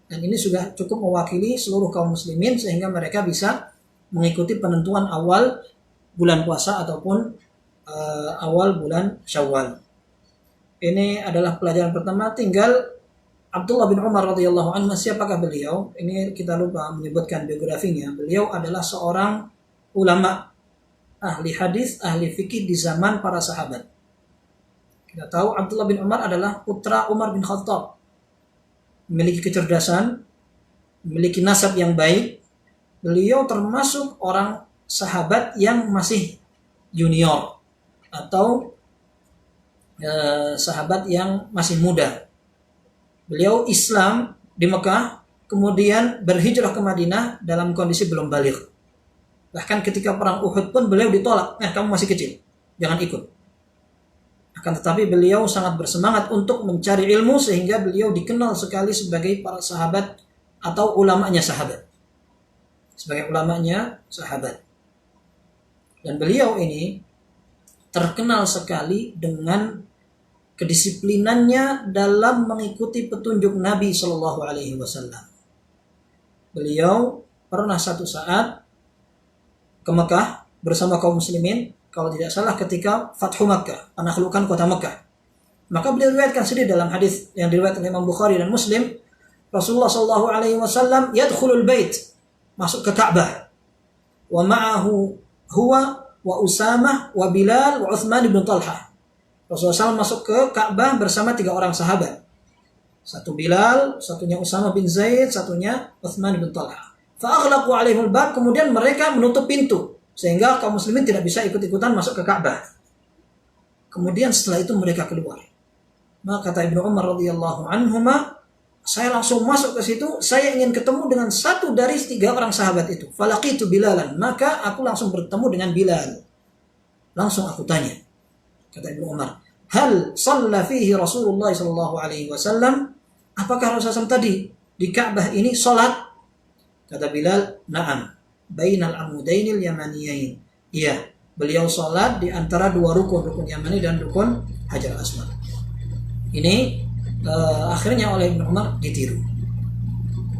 Dan ini sudah cukup mewakili seluruh kaum muslimin sehingga mereka bisa mengikuti penentuan awal bulan puasa ataupun awal bulan Syawal. Ini adalah pelajaran pertama. Tinggal Abdullah bin Umar radhiyallahu anhu, siapakah beliau? Ini kita lupa menyebutkan biografinya. Beliau adalah seorang ulama, ahli hadis, ahli fikih di zaman para sahabat. Kita tahu Abdullah bin Umar adalah putra Umar bin Khattab, memiliki kecerdasan, memiliki nasab yang baik. Beliau termasuk orang sahabat yang masih junior atau sahabat yang masih muda. Beliau Islam di Mekah, kemudian berhijrah ke Madinah dalam kondisi belum baligh. Bahkan ketika perang Uhud pun beliau ditolak, kamu masih kecil, jangan ikut. Akan tetapi beliau sangat bersemangat untuk mencari ilmu sehingga beliau dikenal sekali sebagai para sahabat atau ulamanya sahabat. Sebagai ulamanya sahabat. Dan beliau ini terkenal sekali dengan kedisiplinannya dalam mengikuti petunjuk Nabi Shallallahu Alaihi Wasallam. Beliau pernah satu saat ke Mekah bersama kaum muslimin, kalau tidak salah ketika Fathu Makkah, penaklukan kota Mekah. Maka beliau riwayatkan sendiri dalam hadis yang diriwayatkan Imam Bukhari dan Muslim, Rasulullah Shallallahu Alaihi Wasallam yadkhulul bait, masuk ke Ka'bah, wa ma'ahu huwa wa Usamah wa Bilal wa Uthman ibn Talha. Rasulullah SAW masuk ke Ka'bah bersama 3 orang sahabat. Satu Bilal, satunya Usamah bin Zaid, satunya Uthman bin Talha. Fa'aghlaqu alaihul bab, kemudian mereka menutup pintu sehingga kaum muslimin tidak bisa ikut-ikutan masuk ke Ka'bah. Kemudian setelah itu mereka keluar. Maka kata Ibnu Umar radhiyallahu anhuma, saya langsung masuk ke situ, saya ingin ketemu dengan satu dari 3 orang sahabat itu. Falaqitu Bilalan, maka aku langsung bertemu dengan Bilal. Langsung aku tanya. Kata Ibnu Umar, hal shalla fihi Rasulullah sallallahu alaihi wasallam? Apakah Rasulullah SAW tadi di Ka'bah ini salat? Kata Bilal, na'am, bainal amudainil yamaniyain. Iya, beliau salat di antara 2 rukun Yamani dan rukun Hajar Aswad. Ini akhirnya oleh Ibnu Umar ditiru.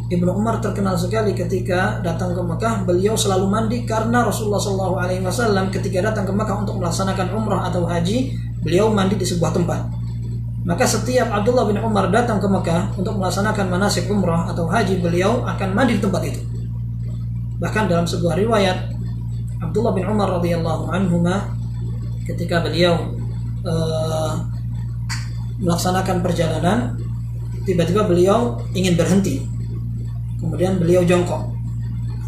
Ibnu Umar terkenal sekali ketika datang ke Mekah, beliau selalu mandi karena Rasulullah SAW ketika datang ke Mekah untuk melaksanakan umrah atau haji, beliau mandi di sebuah tempat. Maka setiap Abdullah bin Umar datang ke Mekah untuk melaksanakan manasik umrah atau haji, beliau akan mandi di tempat itu. Bahkan dalam sebuah riwayat, Abdullah bin Umar radhiyallahu anhuma ketika beliau melaksanakan perjalanan, tiba-tiba beliau ingin berhenti. Kemudian beliau jongkok.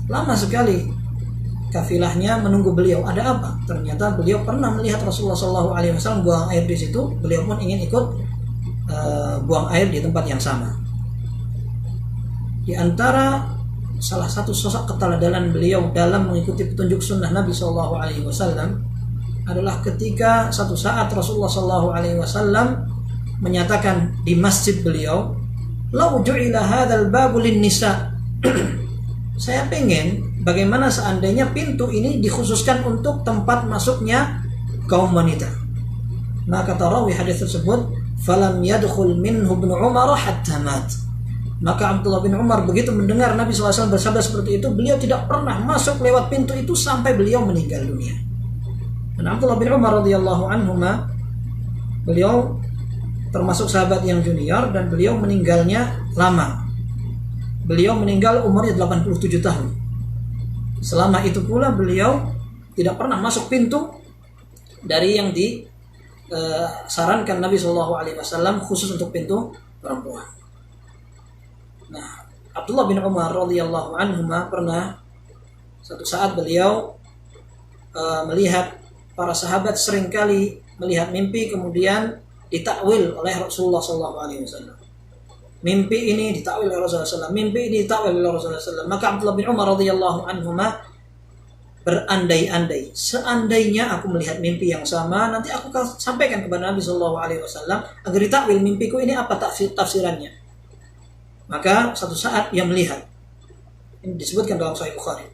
Lama sekali kafilahnya menunggu beliau. Ada apa? Ternyata beliau pernah melihat Rasulullah SAW buang air di situ. Beliau pun ingin ikut buang air di tempat yang sama. Di antara salah satu sosok keteladanan beliau dalam mengikuti petunjuk sunnah Nabi SAW adalah ketika satu saat Rasulullah SAW menyatakan di masjid beliau, "Lau ju'ila hadzal babu lin-nisa." Saya pengen bagaimana seandainya pintu ini dikhususkan untuk tempat masuknya kaum wanita. Maka kata rawi hadis tersebut, "Falam yadkhul minhu Ibnu Umar hatta mat." Maka Abdullah bin Umar begitu mendengar Nabi SAW bersabda seperti itu, beliau tidak pernah masuk lewat pintu itu sampai beliau meninggal dunia. Dan Abdullah bin Umar radhiyallahu anhuma, beliau termasuk sahabat yang junior dan beliau meninggalnya lama. Beliau meninggal umurnya 87 tahun. Selama itu pula beliau tidak pernah masuk pintu dari yang disarankan Nabi SAW khusus untuk pintu perempuan. Nah, Abdullah bin Umar radhiyallahu anhuma pernah satu saat beliau melihat para sahabat seringkali melihat mimpi kemudian ditakwil oleh Rasulullah SAW. Mimpi ini ditakwil oleh Rasulullah SAW. Mimpi ini ditakwil oleh Rasulullah SAW. Maka Abdullah bin Umar radhiyallahu anhuma berandai-andai, seandainya aku melihat mimpi yang sama, nanti aku akan sampaikan kepada Nabi SAW agar ditakwil mimpiku ini apa tafsirannya. Maka satu saat ia melihat, ini disebutkan dalam Sahih Bukhari,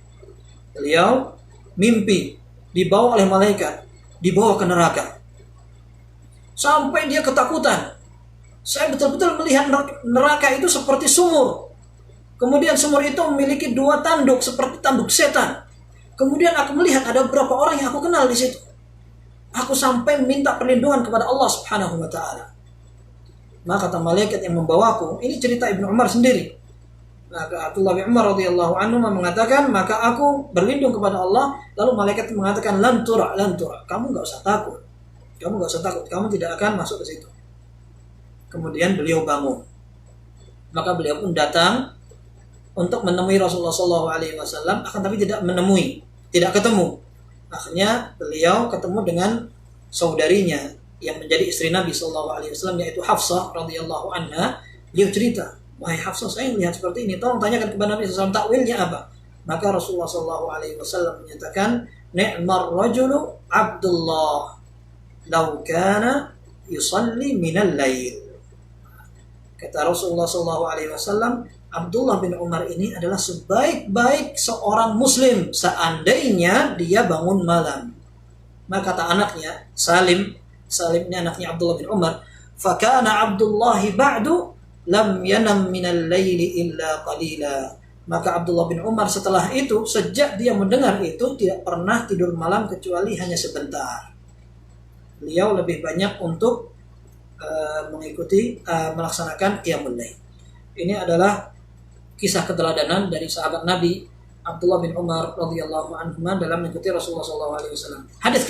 beliau mimpi dibawa oleh malaikat, dibawa ke neraka. Sampai dia ketakutan. Saya betul-betul melihat neraka itu seperti sumur. Kemudian sumur itu memiliki 2 tanduk seperti tanduk setan. Kemudian aku melihat ada beberapa orang yang aku kenal di situ. Aku sampai minta perlindungan kepada Allah Subhanahu wa taala. Maka kata malaikat yang membawaku, ini cerita Ibnu Umar sendiri. Maka Abdullah bin Umar radhiyallahu anhu mengatakan, maka aku berlindung kepada Allah, lalu malaikat mengatakan, lan tura, kamu enggak usah takut. Kamu gak usah takut, kamu tidak akan masuk ke situ. Kemudian beliau bangun. Maka beliau pun datang untuk menemui Rasulullah SAW, akan tapi tidak menemui, tidak ketemu. Akhirnya beliau ketemu dengan saudarinya yang menjadi istri Nabi SAW, yaitu Hafsah radhiyallahu anha. Beliau cerita, wahai Hafsah, saya melihat seperti ini, tolong tanyakan kepada Nabi SAW takwilnya apa. Maka Rasulullah SAW menyatakan, ni'mar rajulu Abdullah, law kana yusalli minal lail. Kata Rasulullah SAW, Abdullah bin Umar ini adalah sebaik-baik seorang muslim seandainya dia bangun malam. Maka kata anaknya Salim ini anaknya Abdullah bin Umar, fakana Abdullah ba'du lam yanam minal laili illa qalila. Maka Abdullah bin Umar setelah itu, sejak dia mendengar itu, tidak pernah tidur malam kecuali hanya sebentar. Beliau lebih banyak untuk mengikuti melaksanakan qiyamul lail. Ini adalah kisah keteladanan dari sahabat Nabi Abdullah bin Umar radhiyallahu anhu dalam mengikuti Rasulullah SAW. Hadis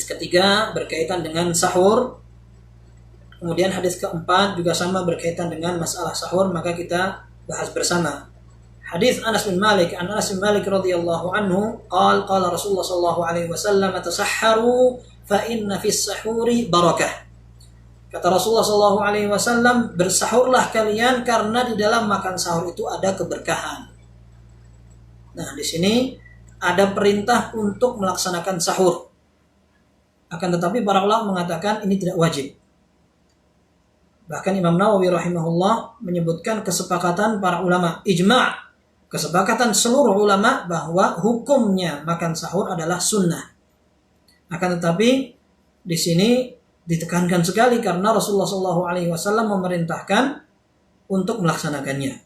ketiga berkaitan dengan sahur. Kemudian hadis keempat juga sama berkaitan dengan masalah sahur, maka kita bahas bersama. Hadis Anas bin Malik, Anas bin Malik radhiyallahu anhu, qala Rasulullah sallallahu alaihi wasallam, tasahharu fa inna fis sahuri barakah. Kata Rasulullah sallallahu alaihi wasallam, bersahurlah kalian karena di dalam makan sahur itu ada keberkahan. Nah, di sini ada perintah untuk melaksanakan sahur. Akan tetapi para ulama mengatakan ini tidak wajib. Bahkan Imam Nawawi rahimahullah menyebutkan kesepakatan para ulama, ijma', kesepakatan seluruh ulama bahwa hukumnya makan sahur adalah sunnah. Akan tetapi di sini ditekankan sekali karena Rasulullah SAW memerintahkan untuk melaksanakannya.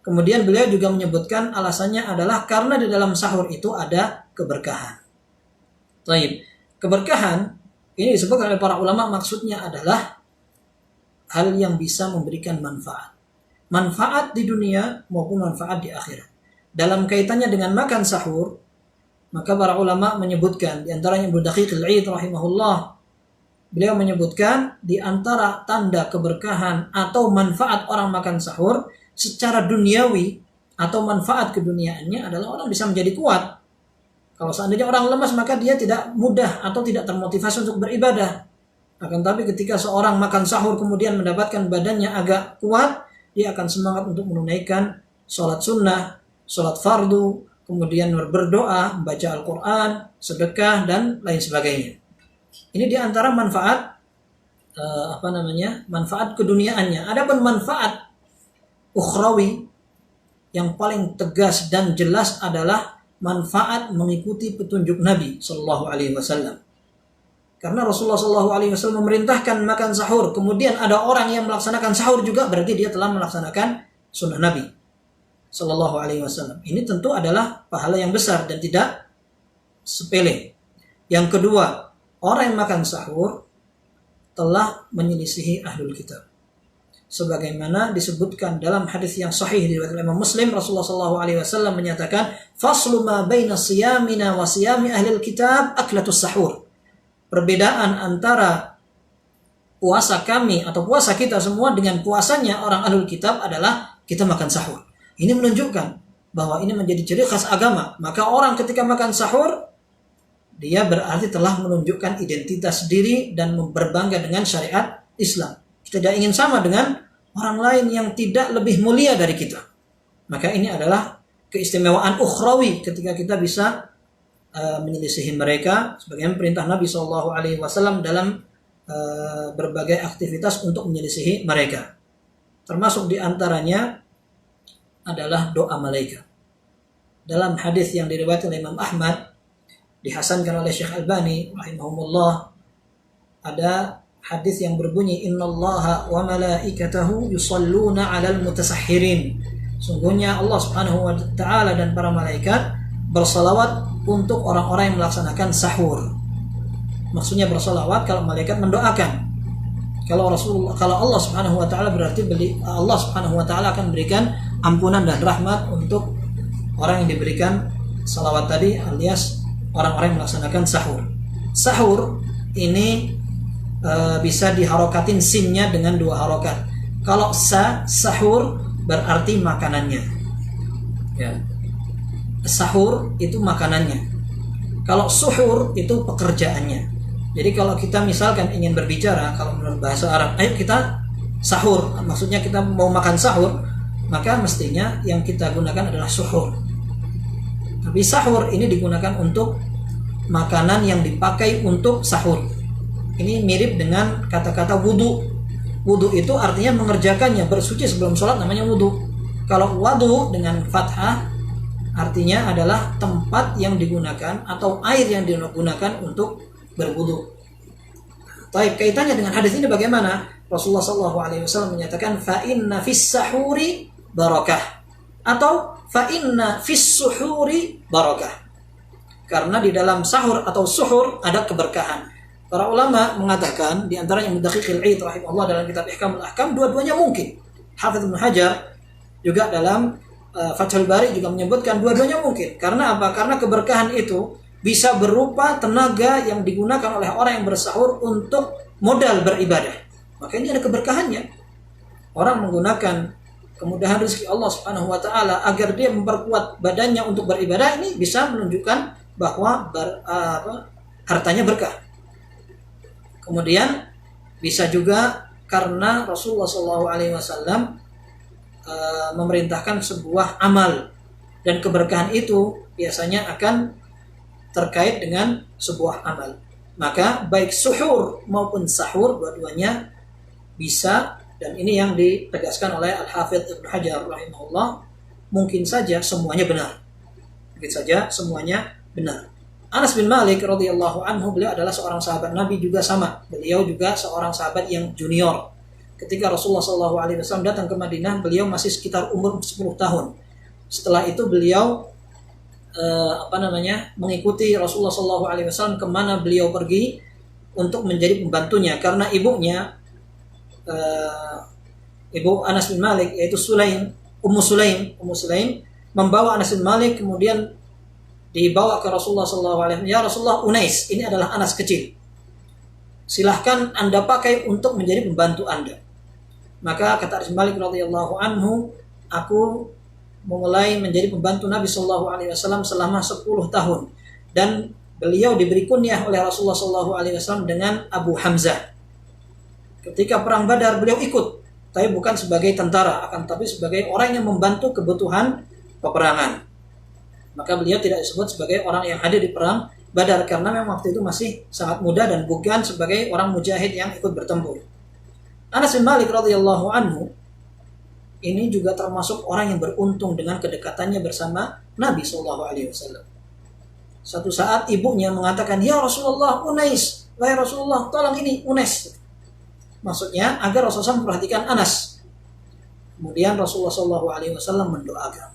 Kemudian beliau juga menyebutkan alasannya adalah karena di dalam sahur itu ada keberkahan. Baik, keberkahan ini disebut oleh para ulama maksudnya adalah hal yang bisa memberikan manfaat. Manfaat di dunia maupun manfaat di akhirat. Dalam kaitannya dengan makan sahur, maka para ulama menyebutkan, di antaranya Ibnu Daqiq al-Aid rahimahullah, beliau menyebutkan di antara tanda keberkahan atau manfaat orang makan sahur secara duniawi atau manfaat keduniaannya adalah orang bisa menjadi kuat. Kalau seandainya orang lemas, maka dia tidak mudah atau tidak termotivasi untuk beribadah. Akan tapi ketika seorang makan sahur kemudian mendapatkan badannya agak kuat, dia akan semangat untuk menunaikan sholat sunnah, sholat fardu, kemudian berdoa, membaca Al-Quran, sedekah, dan lain sebagainya. Ini di antara manfaat manfaat keduniaannya. Adapun manfaat ukhrawi yang paling tegas dan jelas adalah manfaat mengikuti petunjuk Nabi Sallallahu Alaihi Wasallam. Karena Rasulullah SAW memerintahkan makan sahur, kemudian ada orang yang melaksanakan sahur juga, berarti dia telah melaksanakan sunnah Nabi Sallallahu Alaihi Wasallam. Ini tentu adalah pahala yang besar dan tidak sepele. Yang kedua, orang yang makan sahur telah menyelisihi ahlul kitab. Sebagaimana disebutkan dalam hadis yang sahih diriwayatkan Imam Muslim, Rasulullah SAW menyatakan, "Faslu ma baina siyamina wa siyami ahlil kitab aklatus sahur." Perbedaan antara puasa kami atau puasa kita semua dengan puasanya orang ahlul kitab adalah kita makan sahur. Ini menunjukkan bahwa ini menjadi ciri khas agama. Maka orang ketika makan sahur, dia berarti telah menunjukkan identitas diri dan berbangga dengan syariat Islam. Kita tidak ingin sama dengan orang lain yang tidak lebih mulia dari kita. Maka ini adalah keistimewaan ukhrawi ketika kita bisa menyelisihi mereka, sebagaimana perintah Nabi SAW dalam berbagai aktivitas untuk menyelisihi mereka. Termasuk diantaranya adalah doa malaikat. Dalam hadis yang diriwayatkan oleh Imam Ahmad, dihasankan oleh Syekh Albani rahimahumullah, ada hadis yang berbunyi, innallaha wa malaikatahu yusalluna 'alal mutasahhirin. Sungguhnya Allah Subhanahu wa taala dan para malaikat bersalawat untuk orang-orang yang melaksanakan sahur. Maksudnya bersalawat kalau malaikat mendoakan. Kalau Allah Subhanahu wa taala berarti Allah Subhanahu wa taala akan berikan ampunan dan rahmat untuk orang yang diberikan salawat tadi, alias orang-orang yang melaksanakan sahur. Sahur ini bisa diharokatin sinnya dengan 2 harokat. Kalau sahur berarti makanannya. Ya. Sahur itu makanannya. Kalau suhur itu pekerjaannya. Jadi kalau kita misalkan ingin berbicara, kalau menurut bahasa Arab, ayo kita sahur, maksudnya kita mau makan sahur, maka mestinya yang kita gunakan adalah suhur. Tapi sahur ini digunakan untuk makanan yang dipakai untuk sahur. Ini mirip dengan kata-kata wudu. Wudu itu artinya mengerjakannya, bersuci sebelum sholat namanya wudu. Kalau wudu dengan fathah artinya adalah tempat yang digunakan atau air yang digunakan untuk berwudu. Baik, kaitannya dengan hadis ini bagaimana? Rasulullah SAW menyatakan fa inna fis sahuri barakah atau fa inna fis suhuri barakah. Karena di dalam sahur atau suhur ada keberkahan. Para ulama mengatakan di antaranya Mudaqiqil Aid rahimahullah dalam kitab Ihkamul Ahkam, dua-duanya mungkin. Hafidz Ibnu Hajar juga dalam Fathul Bari juga menyebutkan dua-duanya mungkin. Karena apa? Karena keberkahan itu bisa berupa tenaga yang digunakan oleh orang yang bersahur untuk modal beribadah. Maka ini ada keberkahannya. Orang menggunakan kemudahan rezeki Allah Subhanahu wa taala agar dia memperkuat badannya untuk beribadah, ini bisa menunjukkan bahwa hartanya berkah. Kemudian bisa juga karena Rasulullah SAW memerintahkan sebuah amal dan keberkahan itu biasanya akan terkait dengan sebuah amal. Maka baik suhur maupun sahur dua-duanya bisa, dan ini yang ditegaskan oleh Al-Hafidz Ibnu Hajar rahimahullah, mungkin saja semuanya benar. Mungkin saja semuanya benar. Anas bin Malik radhiyallahu anhu, beliau adalah seorang sahabat Nabi juga sama. Beliau juga seorang sahabat yang junior. Ketika Rasulullah SAW datang ke Madinah, beliau masih sekitar umur 10 tahun. Setelah itu beliau mengikuti Rasulullah SAW kemana beliau pergi untuk menjadi pembantunya, karena ibunya, ibu Anas bin Malik, yaitu Ummu Sulaim membawa Anas bin Malik, kemudian dibawa ke Rasulullah SAW. Ya Rasulullah, Unais, ini adalah Anas kecil, silahkan Anda pakai untuk menjadi pembantu Anda. Maka kata Anas bin Malik radhiyallahu anhu, aku mulai menjadi pembantu Nabi SAW selama 10 tahun, dan beliau diberi kunyah oleh Rasulullah SAW dengan Abu Hamzah. Ketika perang Badar beliau ikut, tapi bukan sebagai tentara, akan tapi sebagai orang yang membantu kebutuhan peperangan. Maka beliau tidak disebut sebagai orang yang hadir di perang Badar, karena memang waktu itu masih sangat muda dan bukan sebagai orang mujahid yang ikut bertempur. Anas bin Malik radhiyallahu anhu ini juga termasuk orang yang beruntung dengan kedekatannya bersama Nabi SAW. Suatu saat ibunya mengatakan, ya Rasulullah, Unais, wahai Rasulullah, tolong ini Unais. Maksudnya agar Rasulullah memperhatikan Anas. Kemudian Rasulullah SAW mendoakan.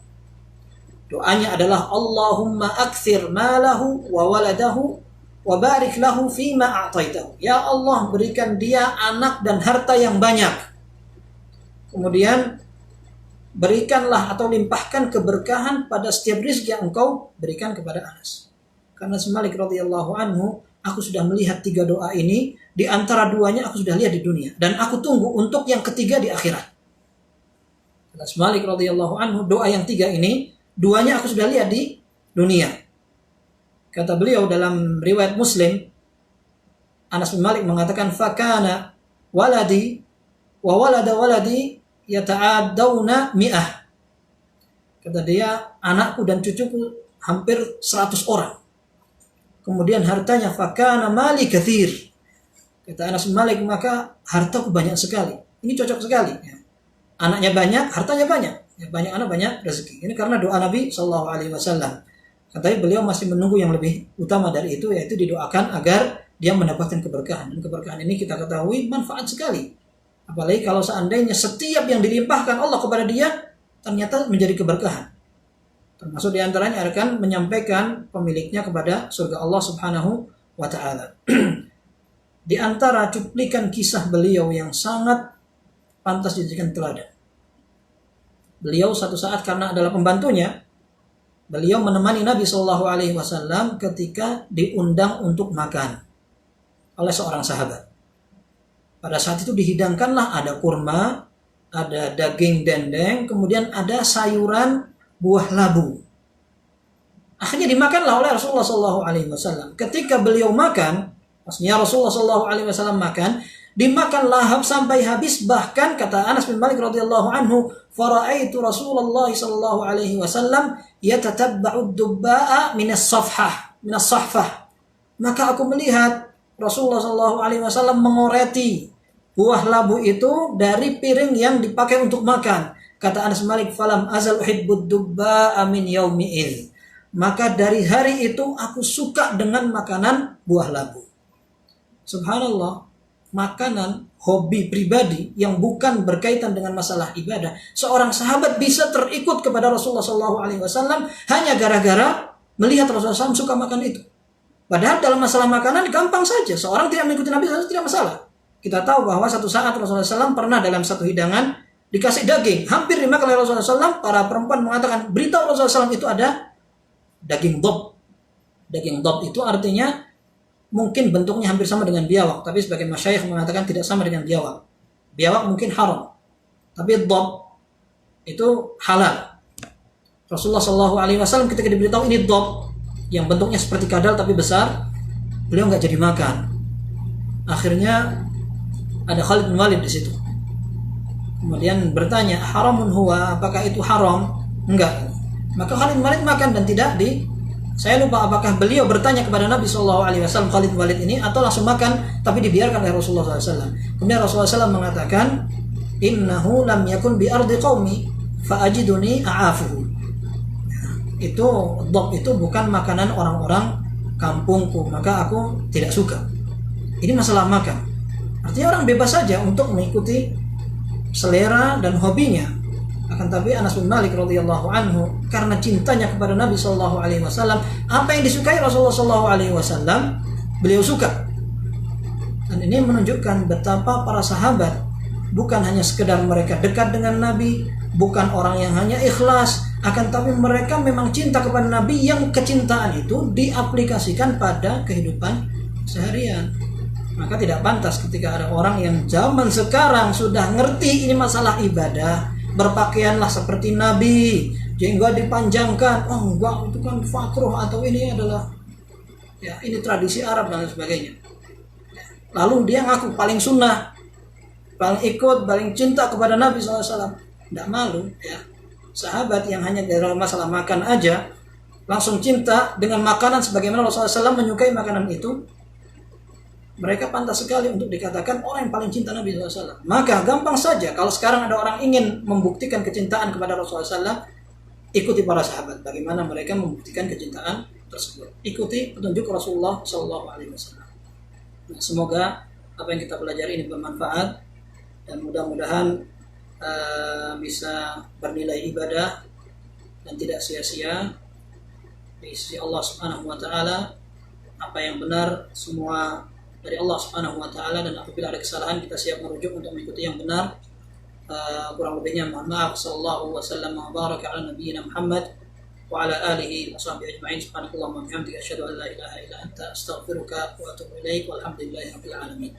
Doanya adalah Allahumma akthir malahu wa waladahu wa barik lahu fima a'taitahu. Ya Allah, berikan dia anak dan harta yang banyak. Kemudian berikanlah atau limpahkan keberkahan pada setiap rezeki yang engkau berikan kepada Anas. Karena Malik radhiyallahu anhu, aku sudah melihat 3 doa ini, di antara duanya aku sudah lihat di dunia, dan aku tunggu untuk yang ketiga di akhirat. Anas Malik radhiyallahu anhu, doa yang 3 ini, duanya aku sudah lihat di dunia. Kata beliau dalam riwayat Muslim, Anas bin Malik mengatakan, fakana waladi wa walada waladi yata'adawna mi'ah. Kata dia, anakku dan cucuku hampir 100 orang. Kemudian hartanya, fakana mali kathir. Kata Anas bin Malik, maka hartaku banyak sekali. Ini cocok sekali. Ya. Anaknya banyak, hartanya banyak. Ya, banyak anak, banyak rezeki. Ini karena doa Nabi SAW. Katanya beliau masih menunggu yang lebih utama dari itu, yaitu didoakan agar dia mendapatkan keberkahan. Dan keberkahan ini kita ketahui manfaat sekali. Apalagi kalau seandainya setiap yang dilimpahkan Allah kepada dia ternyata menjadi keberkahan. Termasuk diantaranya akan menyampaikan pemiliknya kepada surga Allah Subhanahu wa ta'ala. Di antara cuplikan kisah beliau yang sangat pantas dijadikan teladan. Beliau satu saat karena adalah pembantunya, beliau menemani Nabi SAW ketika diundang untuk makan oleh seorang sahabat. Pada saat itu dihidangkanlah ada kurma, ada daging dendeng, kemudian ada sayuran buah labu. Akhirnya dimakanlah oleh Rasulullah SAW. Ketika beliau makan, maksudnya Rasulullah SAW makan, dimakan lahap sampai habis. Bahkan kata Anas bin Malik radhiyallahu anhu, fara'aitu Rasulullah SAW yatatabba'u ad-dubba'a minas sahfah. Maka aku melihat Rasulullah SAW mengoreti buah labu itu dari piring yang dipakai untuk makan. Kata Anas Malik, falam azal uhibbud dubba amin yaumi'il. Maka dari hari itu aku suka dengan makanan buah labu. Subhanallah, makanan hobi pribadi yang bukan berkaitan dengan masalah ibadah. Seorang sahabat bisa terikut kepada Rasulullah SAW hanya gara-gara melihat Rasulullah SAW suka makan itu. Padahal dalam masalah makanan gampang saja. Seorang tidak mengikuti Nabi SAW tidak masalah. Kita tahu bahwa satu saat Rasulullah SAW pernah dalam satu hidangan dikasih daging. Hampir dimakan oleh Rasulullah SAW. Para perempuan mengatakan, beritahu Rasulullah SAW itu ada daging dob. Daging dob itu artinya mungkin bentuknya hampir sama dengan biawak. Tapi sebagian masyayikh mengatakan tidak sama dengan biawak. Biawak mungkin haram. Tapi dob itu halal. Rasulullah SAW ketika diberitahu ini dob yang bentuknya seperti kadal tapi besar, beliau nggak jadi makan. Akhirnya ada Khalid bin Walid di situ. Kemudian bertanya, haramun huwa, apakah itu haram? Enggak. Maka Khalid bin Walid makan dan tidak saya lupa apakah beliau bertanya kepada Nabi SAW Khalid bin Walid ini atau langsung makan tapi dibiarkan oleh Rasulullah SAW. Kemudian Rasulullah SAW mengatakan, innahu lam yakun bi ardi qaumi fa ajiduni a'afuhu. Itu dob itu bukan makanan orang-orang kampungku, maka aku tidak suka. Ini masalah makan. Artinya orang bebas saja untuk mengikuti selera dan hobinya. Akan tapi Anas bin Malik radhiyallahu anhu karena cintanya kepada Nabi sallallahu alaihi wasallam, apa yang disukai Rasulullah sallallahu alaihi wasallam, beliau suka. Dan ini menunjukkan betapa para sahabat bukan hanya sekedar mereka dekat dengan Nabi, bukan orang yang hanya ikhlas, akan tapi mereka memang cinta kepada Nabi yang kecintaan itu diaplikasikan pada kehidupan seharian. Maka tidak pantas ketika ada orang yang zaman sekarang sudah ngerti ini masalah ibadah, berpakaianlah seperti Nabi, jenggot dipanjangkan, oh enggak itu kan fakruh atau ini adalah ya ini tradisi Arab dan sebagainya. Lalu dia ngaku paling sunnah, paling ikut, paling cinta kepada Nabi SAW. Tidak malu ya. Sahabat yang hanya dalam masalah makan aja langsung cinta dengan makanan sebagaimana Rasulullah SAW menyukai makanan itu, mereka pantas sekali untuk dikatakan orang yang paling cinta Nabi SAW. Maka gampang saja kalau sekarang ada orang ingin membuktikan kecintaan kepada Rasulullah SAW, ikuti para sahabat bagaimana mereka membuktikan kecintaan tersebut. Ikuti petunjuk Rasulullah SAW. Nah, semoga apa yang kita pelajari ini bermanfaat dan mudah-mudahan bisa bernilai ibadah dan tidak sia-sia di sisi Allah Subhanahu wa taala. Apa yang benar semua dari Allah Subhanahu wa taala, dan apabila ada kesalahan kita siap merujuk untuk mengikuti yang benar. Kurang lebihnya mohon maaf. Sallallahu wasallam wa baraka ala nabiyyina Muhammad wa ala alihi wa sahbihi ajma'in. Subhanakallahumma wa bihamdika asyhadu an la ilaha illa anta astaghfiruka wa atubu ilaik. Walhamdulillahirabbil alamin.